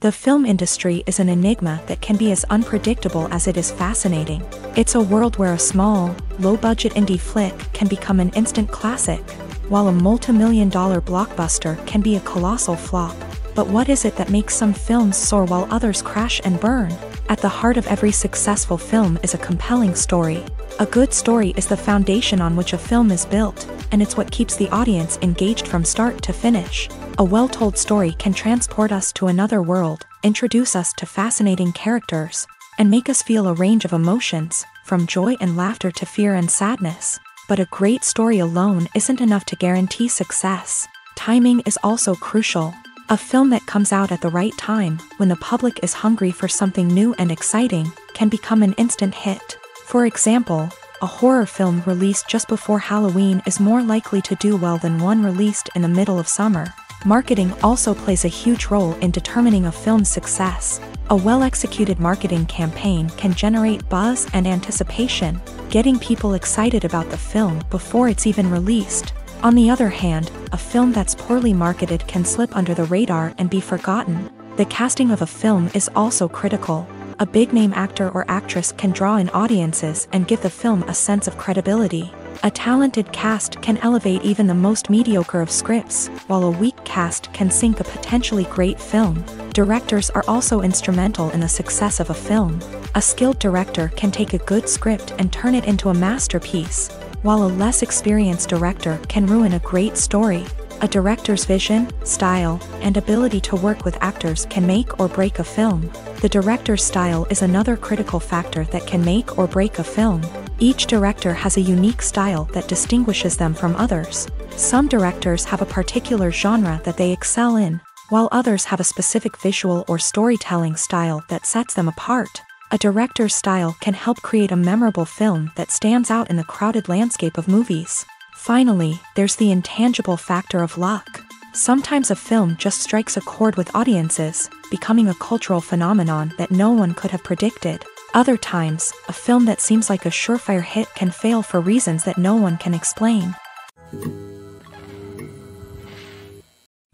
A: The film industry is an enigma that can be as unpredictable as it is fascinating. It's a world where a small, low-budget indie flick can become an instant classic, while a multi-million-dollar blockbuster can be a colossal flop. But what is it that makes some films soar while others crash and burn? At the heart of every successful film is a compelling story. A good story is the foundation on which a film is built, and it's what keeps the audience engaged from start to finish. A well-told story can transport us to another world, introduce us to fascinating characters, and make us feel a range of emotions, from joy and laughter to fear and sadness. But a great story alone isn't enough to guarantee success. Timing is also crucial. A film that comes out at the right time, when the public is hungry for something new and exciting, can become an instant hit. For example, a horror film released just before Halloween is more likely to do well than one released in the middle of summer. Marketing also plays a huge role in determining a film's success. A well-executed marketing campaign can generate buzz and anticipation, getting people excited about the film before it's even released. On the other hand, a film that's poorly marketed can slip under the radar and be forgotten. The casting of a film is also critical. A big-name actor or actress can draw in audiences and give the film a sense of credibility. A talented cast can elevate even the most mediocre of scripts, while a weak cast can sink a potentially great film. Directors are also instrumental in the success of a film. A skilled director can take a good script and turn it into a masterpiece, while a less experienced director can ruin a great story. A director's vision, style, and ability to work with actors can make or break a film. The director's style is another critical factor that can make or break a film. Each director has a unique style that distinguishes them from others. Some directors have a particular genre that they excel in, while others have a specific visual or storytelling style that sets them apart. A director's style can help create a memorable film that stands out in the crowded landscape of movies. Finally, there's the intangible factor of luck. Sometimes a film just strikes a chord with audiences, becoming a cultural phenomenon that no one could have predicted. Other times, a film that seems like a surefire hit can fail for reasons that no one can explain.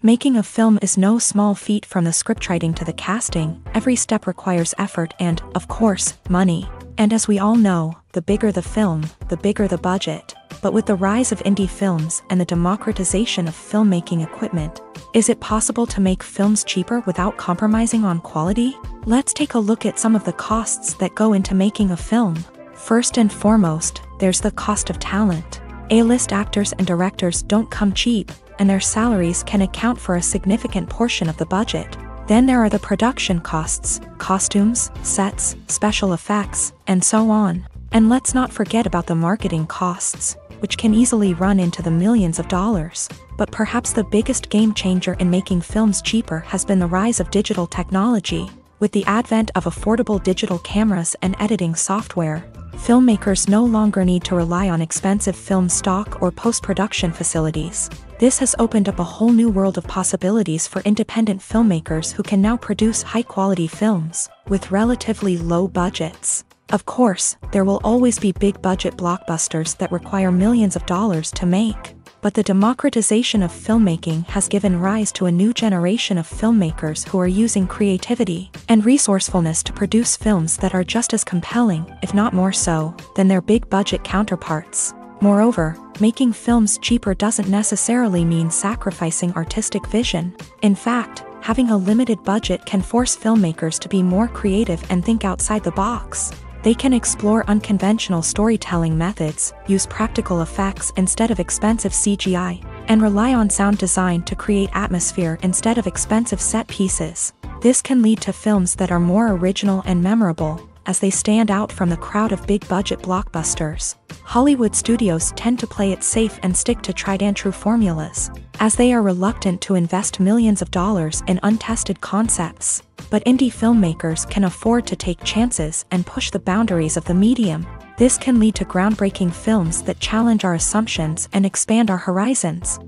A: Making a film is no small feat. From the scriptwriting to the casting, every step requires effort and, of course, money. And as we all know, the bigger the film, the bigger the budget. But with the rise of indie films and the democratization of filmmaking equipment, is it possible to make films cheaper without compromising on quality? Let's take a look at some of the costs that go into making a film. First and foremost, there's the cost of talent. A-list actors and directors don't come cheap, and their salaries can account for a significant portion of the budget. Then there are the production costs, costumes, sets, special effects, and so on. And let's not forget about the marketing costs, which can easily run into the millions of dollars. But perhaps the biggest game changer in making films cheaper has been the rise of digital technology. With the advent of affordable digital cameras and editing software, filmmakers no longer need to rely on expensive film stock or post-production facilities. This has opened up a whole new world of possibilities for independent filmmakers who can now produce high-quality films with relatively low budgets. Of course, there will always be big-budget blockbusters that require millions of dollars to make. But the democratization of filmmaking has given rise to a new generation of filmmakers who are using creativity and resourcefulness to produce films that are just as compelling, if not more so, than their big-budget counterparts. Moreover, making films cheaper doesn't necessarily mean sacrificing artistic vision. In fact, having a limited budget can force filmmakers to be more creative and think outside the box. They can explore unconventional storytelling methods, use practical effects instead of expensive CGI, and rely on sound design to create atmosphere instead of expensive set pieces. This can lead to films that are more original and memorable, as they stand out from the crowd of big-budget blockbusters. Hollywood studios tend to play it safe and stick to tried-and-true formulas, as they are reluctant to invest millions of dollars in untested concepts. But indie filmmakers can afford to take chances and push the boundaries of the medium. This can lead to groundbreaking films that challenge our assumptions and expand our horizons.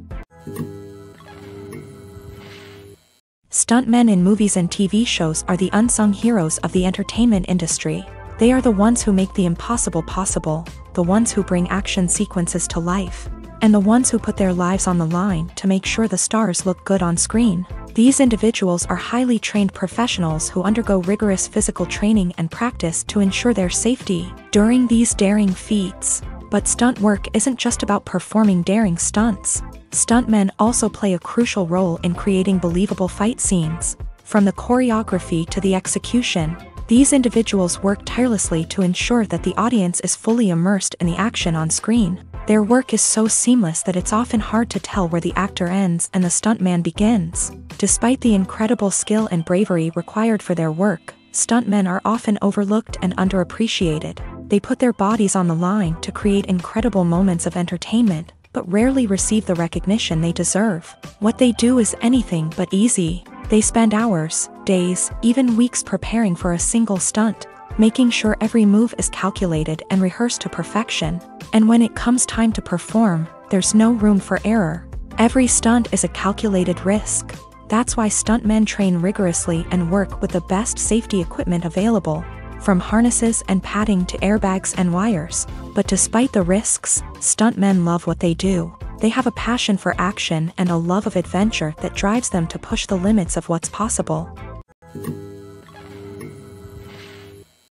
A: Stuntmen in movies and TV shows are the unsung heroes of the entertainment industry. They are the ones who make the impossible possible, the ones who bring action sequences to life, and the ones who put their lives on the line to make sure the stars look good on screen. These individuals are highly trained professionals who undergo rigorous physical training and practice to ensure their safety during these daring feats. But stunt work isn't just about performing daring stunts. Stuntmen also play a crucial role in creating believable fight scenes. From the choreography to the execution, these individuals work tirelessly to ensure that the audience is fully immersed in the action on screen. Their work is so seamless that it's often hard to tell where the actor ends and the stuntman begins. Despite the incredible skill and bravery required for their work, stuntmen are often overlooked and underappreciated. They put their bodies on the line to create incredible moments of entertainment, but rarely receive the recognition they deserve. What they do is anything but easy. They spend hours, days, even weeks preparing for a single stunt, making sure every move is calculated and rehearsed to perfection. And when it comes time to perform, there's no room for error. Every stunt is a calculated risk. That's why stuntmen train rigorously and work with the best safety equipment available, from harnesses and padding to airbags and wires. But despite the risks, stuntmen love what they do. They have a passion for action and a love of adventure that drives them to push the limits of what's possible.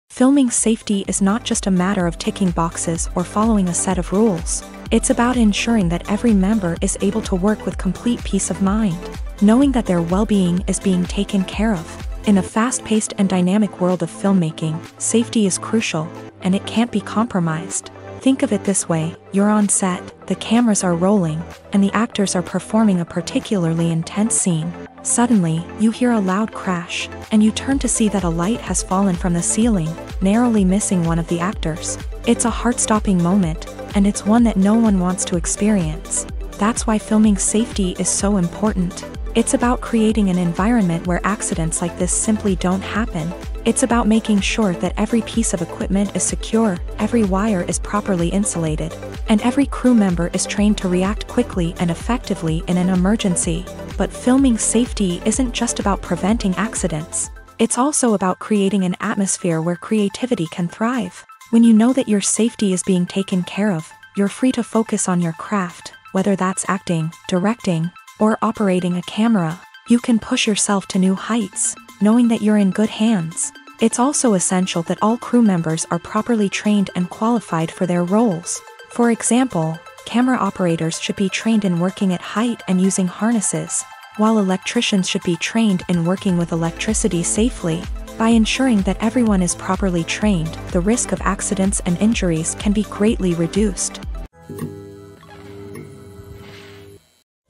A: Filming safety is not just a matter of ticking boxes or following a set of rules. It's about ensuring that every member is able to work with complete peace of mind, knowing that their well-being is being taken care of. In a fast-paced and dynamic world of filmmaking, safety is crucial, and it can't be compromised. Think of it this way: you're on set, the cameras are rolling, and the actors are performing a particularly intense scene. Suddenly, you hear a loud crash, and you turn to see that a light has fallen from the ceiling, narrowly missing one of the actors. It's a heart-stopping moment, and it's one that no one wants to experience. That's why filming safety is so important. It's about creating an environment where accidents like this simply don't happen. It's about making sure that every piece of equipment is secure, every wire is properly insulated, and every crew member is trained to react quickly and effectively in an emergency. But filming safety isn't just about preventing accidents. It's also about creating an atmosphere where creativity can thrive. When you know that your safety is being taken care of, you're free to focus on your craft, whether that's acting, directing, or operating a camera. You can push yourself to new heights, knowing that you're in good hands. It's also essential that all crew members are properly trained and qualified for their roles. For example, camera operators should be trained in working at height and using harnesses, while electricians should be trained in working with electricity safely. By ensuring that everyone is properly trained, the risk of accidents and injuries can be greatly reduced.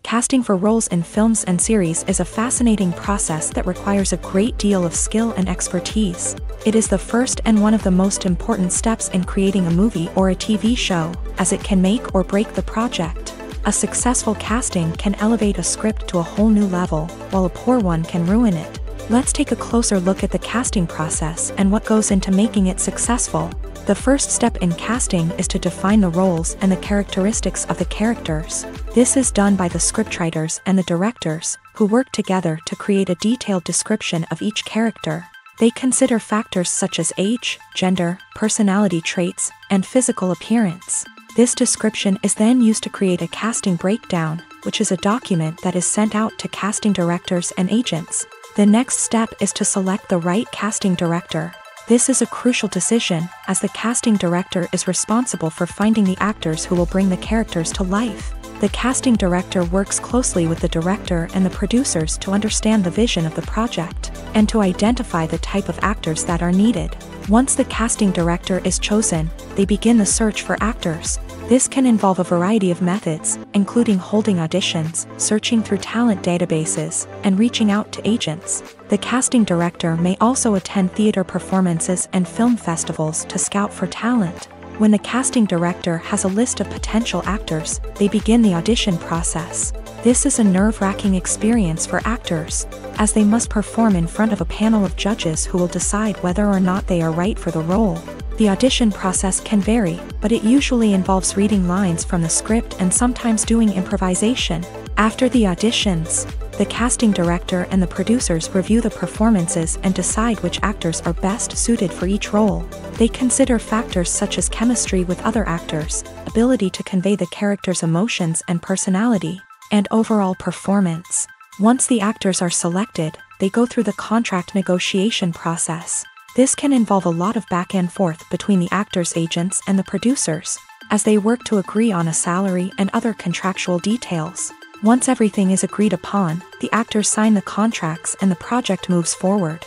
A: Casting for roles in films and series is a fascinating process that requires a great deal of skill and expertise. It is the first and one of the most important steps in creating a movie or a TV show, as it can make or break the project. A successful casting can elevate a script to a whole new level, while a poor one can ruin it. Let's take a closer look at the casting process and what goes into making it successful. The first step in casting is to define the roles and the characteristics of the characters. This is done by the scriptwriters and the directors, who work together to create a detailed description of each character. They consider factors such as age, gender, personality traits, and physical appearance. This description is then used to create a casting breakdown, which is a document that is sent out to casting directors and agents. The next step is to select the right casting director. This is a crucial decision, as the casting director is responsible for finding the actors who will bring the characters to life. The casting director works closely with the director and the producers to understand the vision of the project, and to identify the type of actors that are needed. Once the casting director is chosen, they begin the search for actors. This can involve a variety of methods, including holding auditions, searching through talent databases, and reaching out to agents. The casting director may also attend theater performances and film festivals to scout for talent. When the casting director has a list of potential actors, they begin the audition process. This is a nerve-wracking experience for actors, as they must perform in front of a panel of judges who will decide whether or not they are right for the role. The audition process can vary, but it usually involves reading lines from the script and sometimes doing improvisation. After the auditions, the casting director and the producers review the performances and decide which actors are best suited for each role. They consider factors such as chemistry with other actors, ability to convey the character's emotions and personality, and overall performance. Once the actors are selected, they go through the contract negotiation process. This can involve a lot of back and forth between the actors' agents and the producers, as they work to agree on a salary and other contractual details. Once everything is agreed upon, the actors sign the contracts and the project moves forward.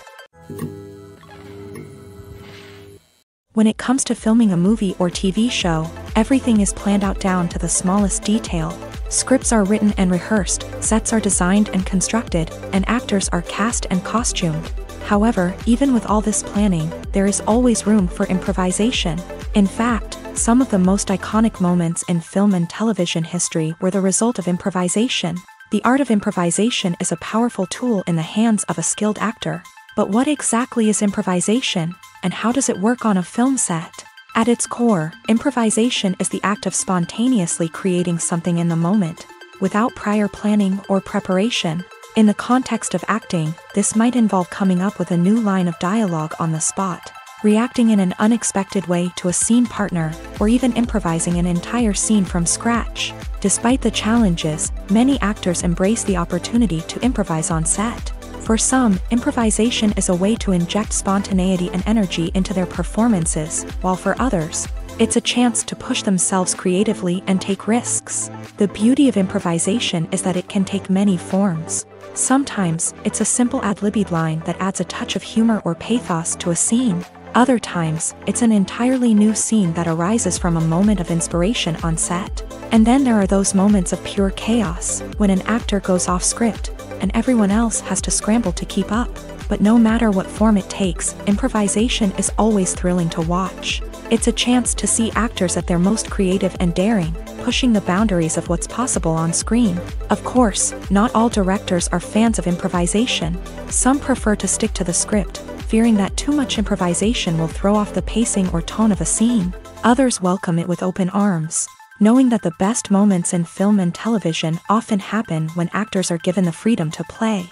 A: When it comes to filming a movie or TV show, everything is planned out down to the smallest detail. Scripts are written and rehearsed, sets are designed and constructed, and actors are cast and costumed. However, even with all this planning, there is always room for improvisation. In fact, some of the most iconic moments in film and television history were the result of improvisation. The art of improvisation is a powerful tool in the hands of a skilled actor. But what exactly is improvisation, and how does it work on a film set? At its core, improvisation is the act of spontaneously creating something in the moment, without prior planning or preparation. In the context of acting, this might involve coming up with a new line of dialogue on the spot, reacting in an unexpected way to a scene partner, or even improvising an entire scene from scratch. Despite the challenges, many actors embrace the opportunity to improvise on set. For some, improvisation is a way to inject spontaneity and energy into their performances, while for others, it's a chance to push themselves creatively and take risks. The beauty of improvisation is that it can take many forms. Sometimes, it's a simple ad-libbed line that adds a touch of humor or pathos to a scene. Other times, it's an entirely new scene that arises from a moment of inspiration on set. And then there are those moments of pure chaos, when an actor goes off script, and everyone else has to scramble to keep up. But no matter what form it takes, improvisation is always thrilling to watch. It's a chance to see actors at their most creative and daring, pushing the boundaries of what's possible on screen. Of course, not all directors are fans of improvisation. Some prefer to stick to the script, fearing that too much improvisation will throw off the pacing or tone of a scene. Others welcome it with open arms, knowing that the best moments in film and television often happen when actors are given the freedom to play.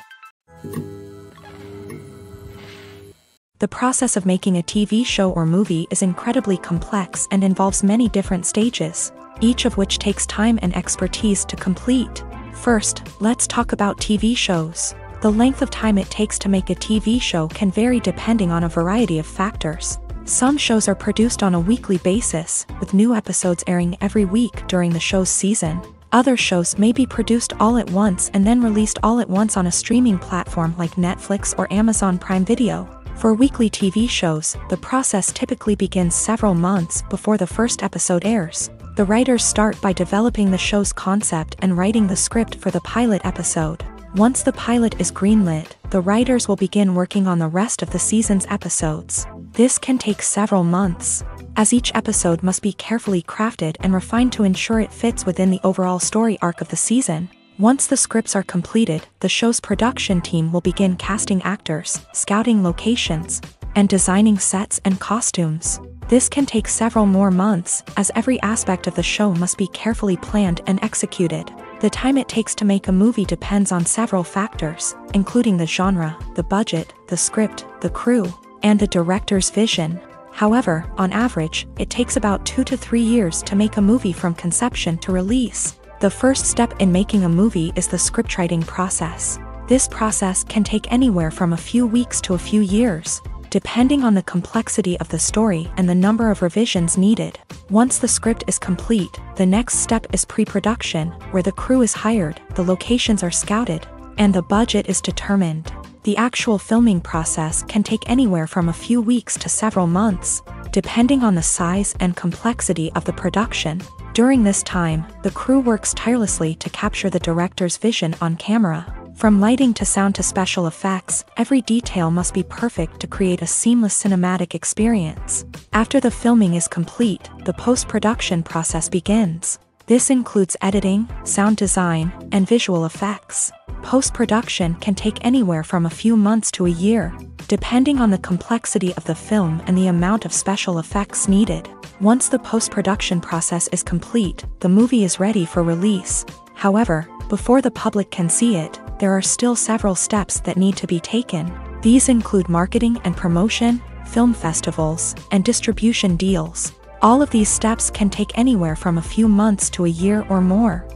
A: The process of making a TV show or movie is incredibly complex and involves many different stages, each of which takes time and expertise to complete. First, let's talk about TV shows. The length of time it takes to make a TV show can vary depending on a variety of factors. Some shows are produced on a weekly basis, with new episodes airing every week during the show's season. Other shows may be produced all at once and then released all at once on a streaming platform like Netflix or Amazon Prime Video. For weekly TV shows, the process typically begins several months before the first episode airs. The writers start by developing the show's concept and writing the script for the pilot episode. Once the pilot is greenlit, the writers will begin working on the rest of the season's episodes. This can take several months, as each episode must be carefully crafted and refined to ensure it fits within the overall story arc of the season. Once the scripts are completed, the show's production team will begin casting actors, scouting locations, and designing sets and costumes. This can take several more months, as every aspect of the show must be carefully planned and executed. The time it takes to make a movie depends on several factors, including the genre, the budget, the script, the crew, and the director's vision. However, on average, it takes about 2 to 3 years to make a movie from conception to release. The first step in making a movie is the scriptwriting process. This process can take anywhere from a few weeks to a few years, depending on the complexity of the story and the number of revisions needed. Once the script is complete, the next step is pre-production, where the crew is hired, the locations are scouted, and the budget is determined. The actual filming process can take anywhere from a few weeks to several months, depending on the size and complexity of the production. During this time, the crew works tirelessly to capture the director's vision on camera. From lighting to sound to special effects, every detail must be perfect to create a seamless cinematic experience. After the filming is complete, the post-production process begins. This includes editing, sound design, and visual effects. Post-production can take anywhere from a few months to a year, depending on the complexity of the film and the amount of special effects needed. Once the post-production process is complete, the movie is ready for release. However, before the public can see it, there are still several steps that need to be taken. These include marketing and promotion, film festivals, and distribution deals. All of these steps can take anywhere from a few months to a year or more.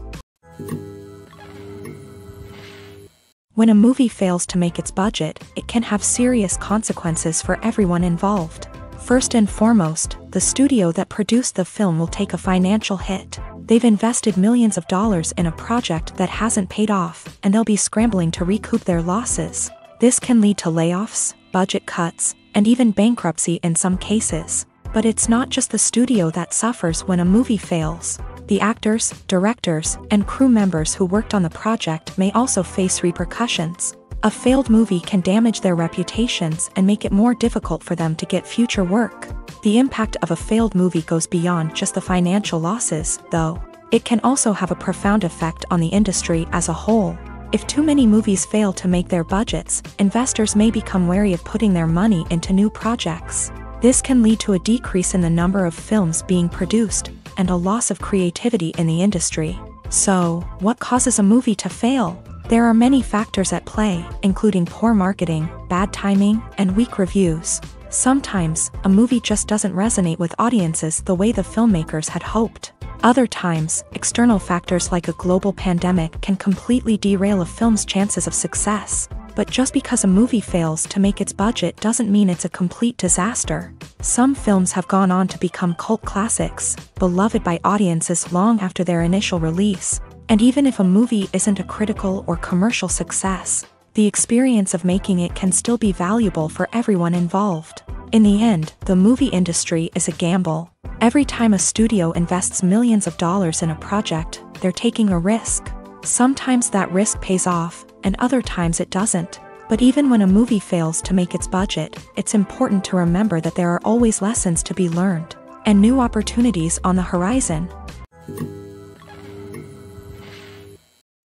A: When a movie fails to make its budget, it can have serious consequences for everyone involved. First and foremost, the studio that produced the film will take a financial hit. They've invested millions of dollars in a project that hasn't paid off, and they'll be scrambling to recoup their losses. This can lead to layoffs, budget cuts, and even bankruptcy in some cases. But it's not just the studio that suffers when a movie fails. The actors, directors, and crew members who worked on the project may also face repercussions. A failed movie can damage their reputations and make it more difficult for them to get future work. The impact of a failed movie goes beyond just the financial losses, though. It can also have a profound effect on the industry as a whole. If too many movies fail to make their budgets, investors may become wary of putting their money into new projects. This can lead to a decrease in the number of films being produced, and a loss of creativity in the industry. So, what causes a movie to fail? There are many factors at play, including poor marketing, bad timing, and weak reviews. Sometimes, a movie just doesn't resonate with audiences the way the filmmakers had hoped. Other times, external factors like a global pandemic can completely derail a film's chances of success. But just because a movie fails to make its budget doesn't mean it's a complete disaster. Some films have gone on to become cult classics, beloved by audiences long after their initial release. And even if a movie isn't a critical or commercial success, the experience of making it can still be valuable for everyone involved. In the end, the movie industry is a gamble. Every time a studio invests millions of dollars in a project, they're taking a risk. Sometimes that risk pays off, and other times it doesn't. But even when a movie fails to make its budget, it's important to remember that there are always lessons to be learned, and new opportunities on the horizon.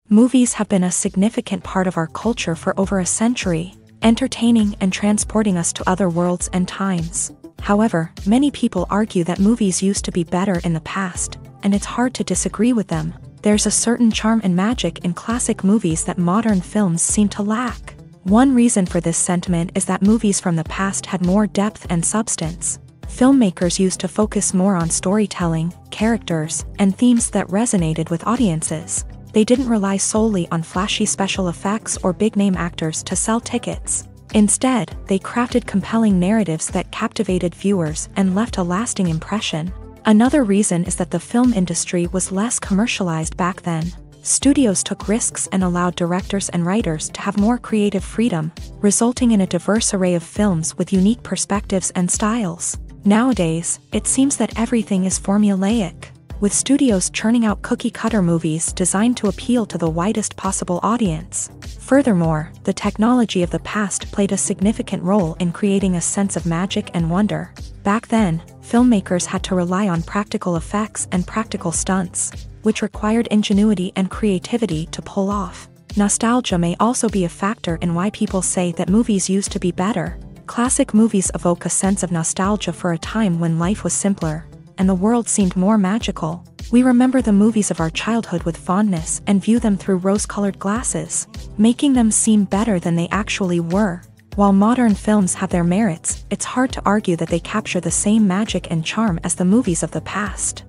A: Movies have been a significant part of our culture for over a century, entertaining and transporting us to other worlds and times. However, many people argue that movies used to be better in the past, and it's hard to disagree with them. There's a certain charm and magic in classic movies that modern films seem to lack. One reason for this sentiment is that movies from the past had more depth and substance. Filmmakers used to focus more on storytelling, characters, and themes that resonated with audiences. They didn't rely solely on flashy special effects or big-name actors to sell tickets. Instead, they crafted compelling narratives that captivated viewers and left a lasting impression. Another reason is that the film industry was less commercialized back then. Studios took risks and allowed directors and writers to have more creative freedom, resulting in a diverse array of films with unique perspectives and styles. Nowadays, it seems that everything is formulaic, with studios churning out cookie-cutter movies designed to appeal to the widest possible audience. Furthermore, the technology of the past played a significant role in creating a sense of magic and wonder. Back then, filmmakers had to rely on practical effects and practical stunts, which required ingenuity and creativity to pull off. Nostalgia may also be a factor in why people say that movies used to be better. Classic movies evoke a sense of nostalgia for a time when life was simpler, and the world seemed more magical. We remember the movies of our childhood with fondness and view them through rose-colored glasses, making them seem better than they actually were. While modern films have their merits, it's hard to argue that they capture the same magic and charm as the movies of the past.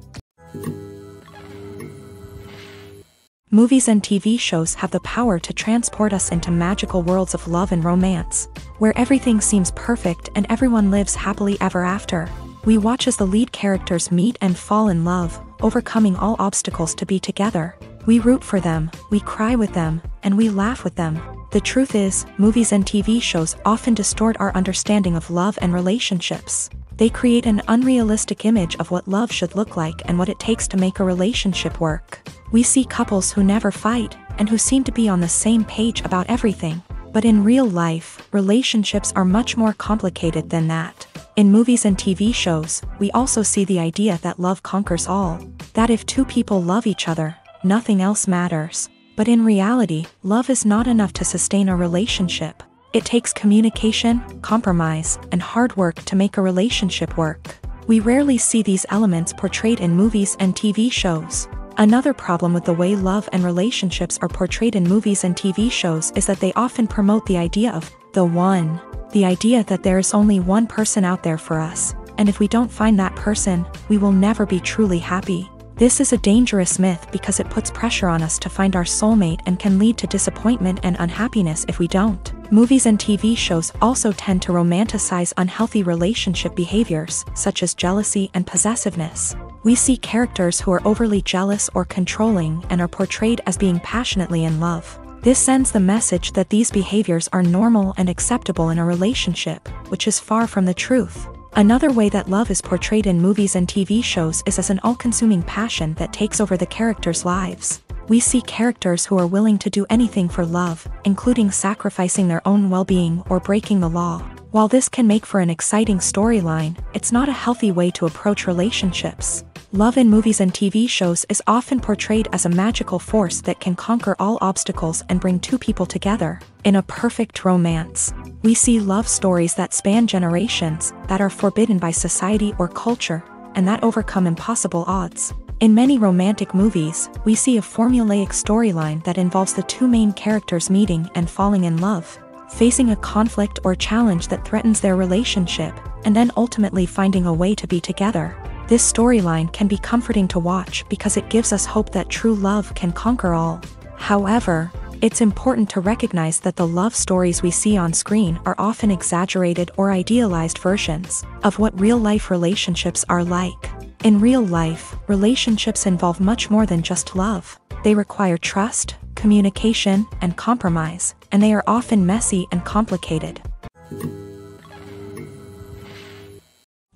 A: Movies and TV shows have the power to transport us into magical worlds of love and romance, where everything seems perfect and everyone lives happily ever after. We watch as the lead characters meet and fall in love, overcoming all obstacles to be together. We root for them, we cry with them, and we laugh with them. The truth is, movies and TV shows often distort our understanding of love and relationships. They create an unrealistic image of what love should look like and what it takes to make a relationship work. We see couples who never fight, and who seem to be on the same page about everything. But in real life, relationships are much more complicated than that. In movies and TV shows, we also see the idea that love conquers all, that if two people love each other, nothing else matters. But in reality, love is not enough to sustain a relationship. It takes communication, compromise, and hard work to make a relationship work. We rarely see these elements portrayed in movies and TV shows. Another problem with the way love and relationships are portrayed in movies and TV shows is that they often promote the idea of the one. The idea that there is only one person out there for us, and if we don't find that person, we will never be truly happy. This is a dangerous myth because it puts pressure on us to find our soulmate and can lead to disappointment and unhappiness if we don't. Movies and TV shows also tend to romanticize unhealthy relationship behaviors, such as jealousy and possessiveness. We see characters who are overly jealous or controlling and are portrayed as being passionately in love. This sends the message that these behaviors are normal and acceptable in a relationship, which is far from the truth. Another way that love is portrayed in movies and TV shows is as an all-consuming passion that takes over the characters' lives. We see characters who are willing to do anything for love, including sacrificing their own well-being or breaking the law. While this can make for an exciting storyline, it's not a healthy way to approach relationships. Love in movies and TV shows is often portrayed as a magical force that can conquer all obstacles and bring two people together. In a perfect romance, we see love stories that span generations, that are forbidden by society or culture, and that overcome impossible odds. In many romantic movies, we see a formulaic storyline that involves the two main characters meeting and falling in love, facing a conflict or challenge that threatens their relationship, and then ultimately finding a way to be together. This storyline can be comforting to watch because it gives us hope that true love can conquer all. However, it's important to recognize that the love stories we see on screen are often exaggerated or idealized versions of what real-life relationships are like. In real life, relationships involve much more than just love. They require trust, communication, and compromise, and they are often messy and complicated.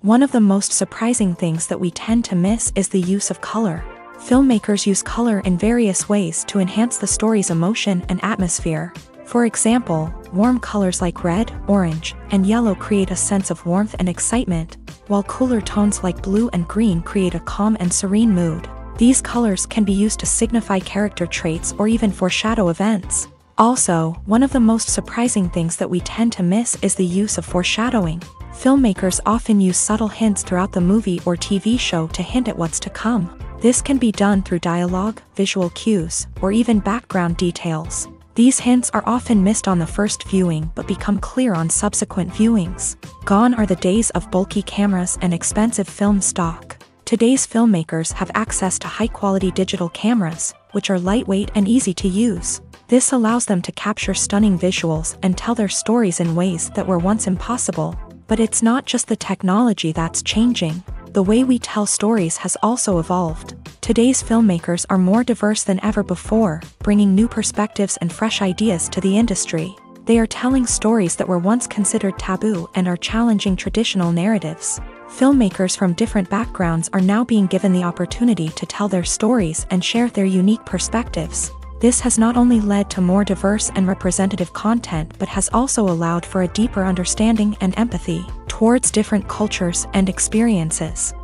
A: One of the most surprising things that we tend to miss is the use of color. Filmmakers use color in various ways to enhance the story's emotion and atmosphere. For example, warm colors like red, orange, and yellow create a sense of warmth and excitement, while cooler tones like blue and green create a calm and serene mood. These colors can be used to signify character traits or even foreshadow events. Also, one of the most surprising things that we tend to miss is the use of foreshadowing. Filmmakers often use subtle hints throughout the movie or TV show to hint at what's to come. This can be done through dialogue, visual cues, or even background details. These hints are often missed on the first viewing but become clear on subsequent viewings. Gone are the days of bulky cameras and expensive film stock. Today's filmmakers have access to high-quality digital cameras, which are lightweight and easy to use. This allows them to capture stunning visuals and tell their stories in ways that were once impossible. But it's not just the technology that's changing. The way we tell stories has also evolved. Today's filmmakers are more diverse than ever before, bringing new perspectives and fresh ideas to the industry. They are telling stories that were once considered taboo and are challenging traditional narratives. Filmmakers from different backgrounds are now being given the opportunity to tell their stories and share their unique perspectives. This has not only led to more diverse and representative content but has also allowed for a deeper understanding and empathy towards different cultures and experiences.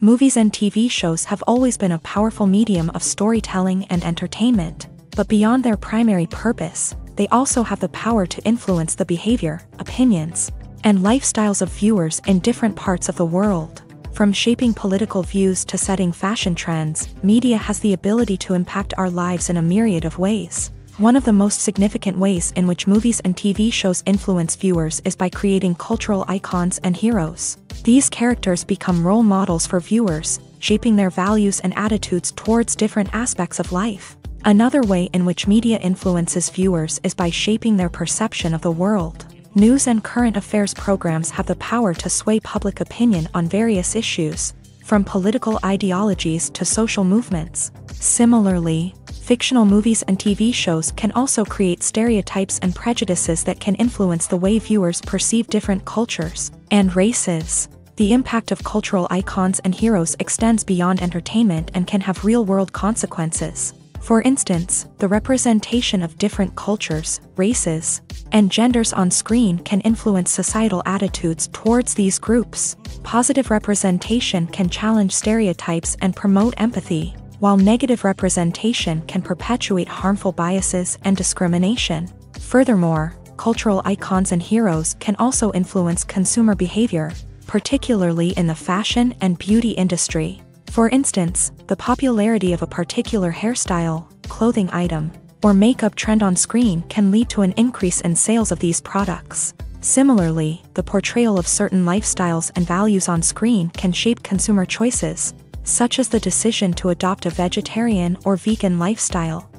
A: Movies and TV shows have always been a powerful medium of storytelling and entertainment, but beyond their primary purpose, they also have the power to influence the behavior, opinions, and lifestyles of viewers in different parts of the world. From shaping political views to setting fashion trends, media has the ability to impact our lives in a myriad of ways. One of the most significant ways in which movies and TV shows influence viewers is by creating cultural icons and heroes. These characters become role models for viewers, shaping their values and attitudes towards different aspects of life. Another way in which media influences viewers is by shaping their perception of the world. News and current affairs programs have the power to sway public opinion on various issues, from political ideologies to social movements. Similarly, fictional movies and TV shows can also create stereotypes and prejudices that can influence the way viewers perceive different cultures and races. The impact of cultural icons and heroes extends beyond entertainment and can have real-world consequences. For instance, the representation of different cultures, races, and genders on screen can influence societal attitudes towards these groups. Positive representation can challenge stereotypes and promote empathy, while negative representation can perpetuate harmful biases and discrimination. Furthermore, cultural icons and heroes can also influence consumer behavior, particularly in the fashion and beauty industry. For instance, the popularity of a particular hairstyle, clothing item, or makeup trend on screen can lead to an increase in sales of these products. Similarly, the portrayal of certain lifestyles and values on screen can shape consumer choices, such as the decision to adopt a vegetarian or vegan lifestyle.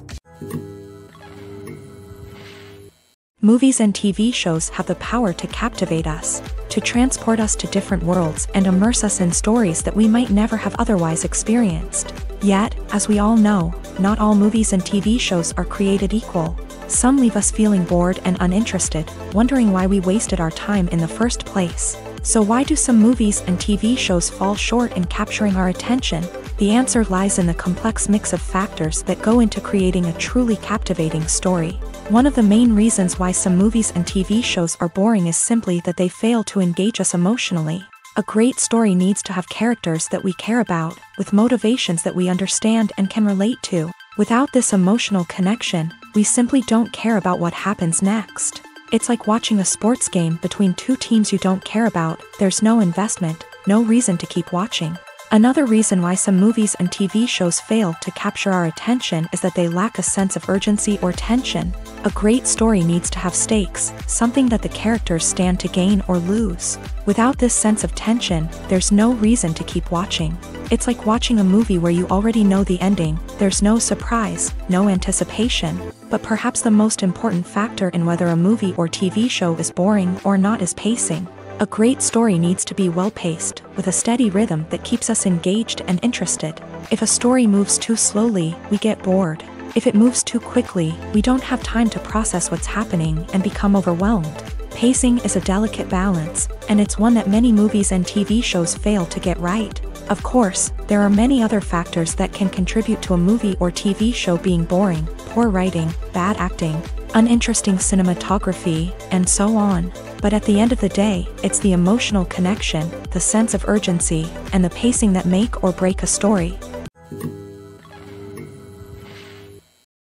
A: Movies and TV shows have the power to captivate us, to transport us to different worlds and immerse us in stories that we might never have otherwise experienced. Yet, as we all know, not all movies and TV shows are created equal. Some leave us feeling bored and uninterested, wondering why we wasted our time in the first place. So why do some movies and TV shows fall short in capturing our attention? The answer lies in the complex mix of factors that go into creating a truly captivating story. One of the main reasons why some movies and TV shows are boring is simply that they fail to engage us emotionally. A great story needs to have characters that we care about, with motivations that we understand and can relate to. Without this emotional connection, we simply don't care about what happens next. It's like watching a sports game between two teams you don't care about. There's no investment, no reason to keep watching. Another reason why some movies and TV shows fail to capture our attention is that they lack a sense of urgency or tension. A great story needs to have stakes, something that the characters stand to gain or lose. Without this sense of tension, there's no reason to keep watching. It's like watching a movie where you already know the ending. There's no surprise, no anticipation. But perhaps the most important factor in whether a movie or TV show is boring or not is pacing. A great story needs to be well-paced, with a steady rhythm that keeps us engaged and interested. If a story moves too slowly, we get bored. If it moves too quickly, we don't have time to process what's happening and become overwhelmed. Pacing is a delicate balance, and it's one that many movies and TV shows fail to get right. Of course, there are many other factors that can contribute to a movie or TV show being boring: poor writing, bad acting, uninteresting cinematography, and so on. But at the end of the day, it's the emotional connection, the sense of urgency, and the pacing that make or break a story.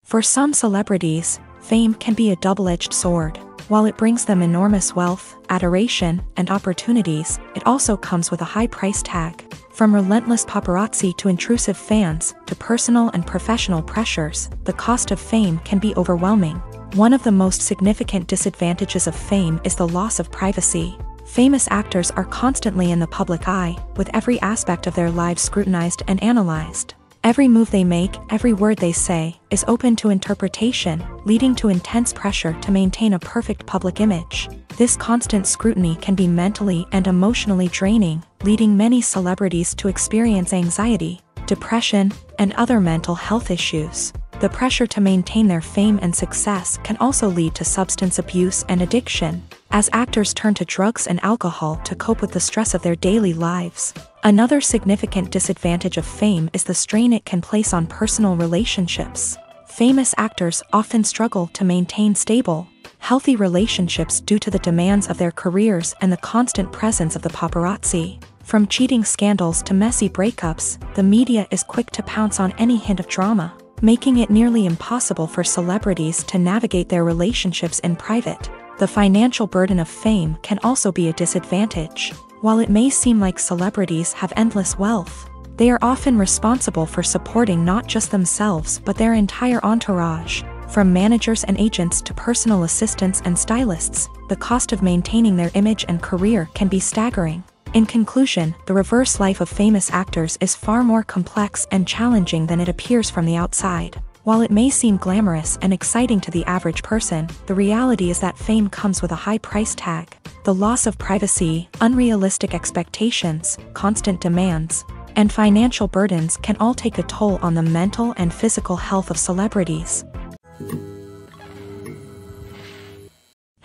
A: For some celebrities, fame can be a double-edged sword. While it brings them enormous wealth, adoration, and opportunities, it also comes with a high price tag. From relentless paparazzi to intrusive fans, to personal and professional pressures, the cost of fame can be overwhelming. One of the most significant disadvantages of fame is the loss of privacy. Famous actors are constantly in the public eye, with every aspect of their lives scrutinized and analyzed. Every move they make, every word they say, is open to interpretation, leading to intense pressure to maintain a perfect public image. This constant scrutiny can be mentally and emotionally draining, leading many celebrities to experience anxiety, depression, and other mental health issues. The pressure to maintain their fame and success can also lead to substance abuse and addiction, as actors turn to drugs and alcohol to cope with the stress of their daily lives. Another significant disadvantage of fame is the strain it can place on personal relationships. Famous actors often struggle to maintain stable, healthy relationships due to the demands of their careers and the constant presence of the paparazzi. From cheating scandals to messy breakups, the media is quick to pounce on any hint of drama, making it nearly impossible for celebrities to navigate their relationships in private. The financial burden of fame can also be a disadvantage. While it may seem like celebrities have endless wealth, they are often responsible for supporting not just themselves but their entire entourage. From managers and agents to personal assistants and stylists, the cost of maintaining their image and career can be staggering. In conclusion, the reverse life of famous actors is far more complex and challenging than it appears from the outside. While it may seem glamorous and exciting to the average person, the reality is that fame comes with a high price tag. The loss of privacy, unrealistic expectations, constant demands, and financial burdens can all take a toll on the mental and physical health of celebrities.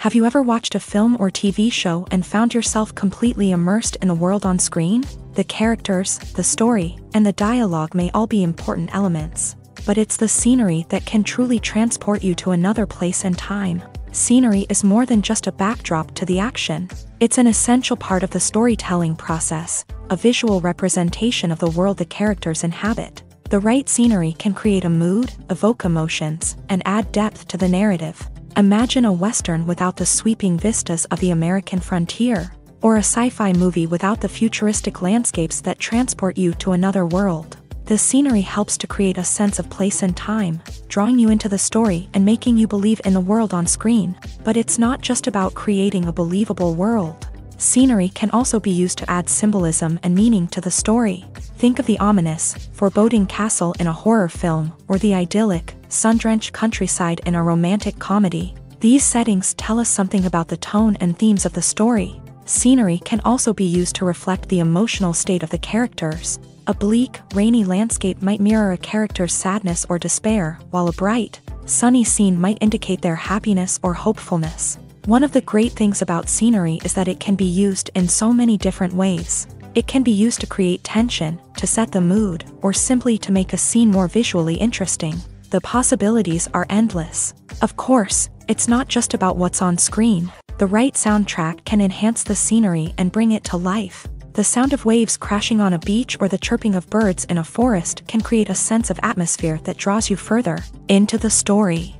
A: Have you ever watched a film or TV show and found yourself completely immersed in the world on screen? The characters, the story, and the dialogue may all be important elements, but it's the scenery that can truly transport you to another place and time. Scenery is more than just a backdrop to the action. It's an essential part of the storytelling process, a visual representation of the world the characters inhabit. The right scenery can create a mood, evoke emotions, and add depth to the narrative. Imagine a Western without the sweeping vistas of the American frontier, or a sci-fi movie without the futuristic landscapes that transport you to another world. The scenery helps to create a sense of place and time, drawing you into the story and making you believe in the world on screen. But it's not just about creating a believable world. Scenery can also be used to add symbolism and meaning to the story. Think of the ominous, foreboding castle in a horror film, or the idyllic, sun-drenched countryside in a romantic comedy. These settings tell us something about the tone and themes of the story. Scenery can also be used to reflect the emotional state of the characters. A bleak, rainy landscape might mirror a character's sadness or despair, while a bright, sunny scene might indicate their happiness or hopefulness. One of the great things about scenery is that it can be used in so many different ways. It can be used to create tension, to set the mood, or simply to make a scene more visually interesting. The possibilities are endless. Of course, it's not just about what's on screen. The right soundtrack can enhance the scenery and bring it to life. The sound of waves crashing on a beach or the chirping of birds in a forest can create a sense of atmosphere that draws you further into the story.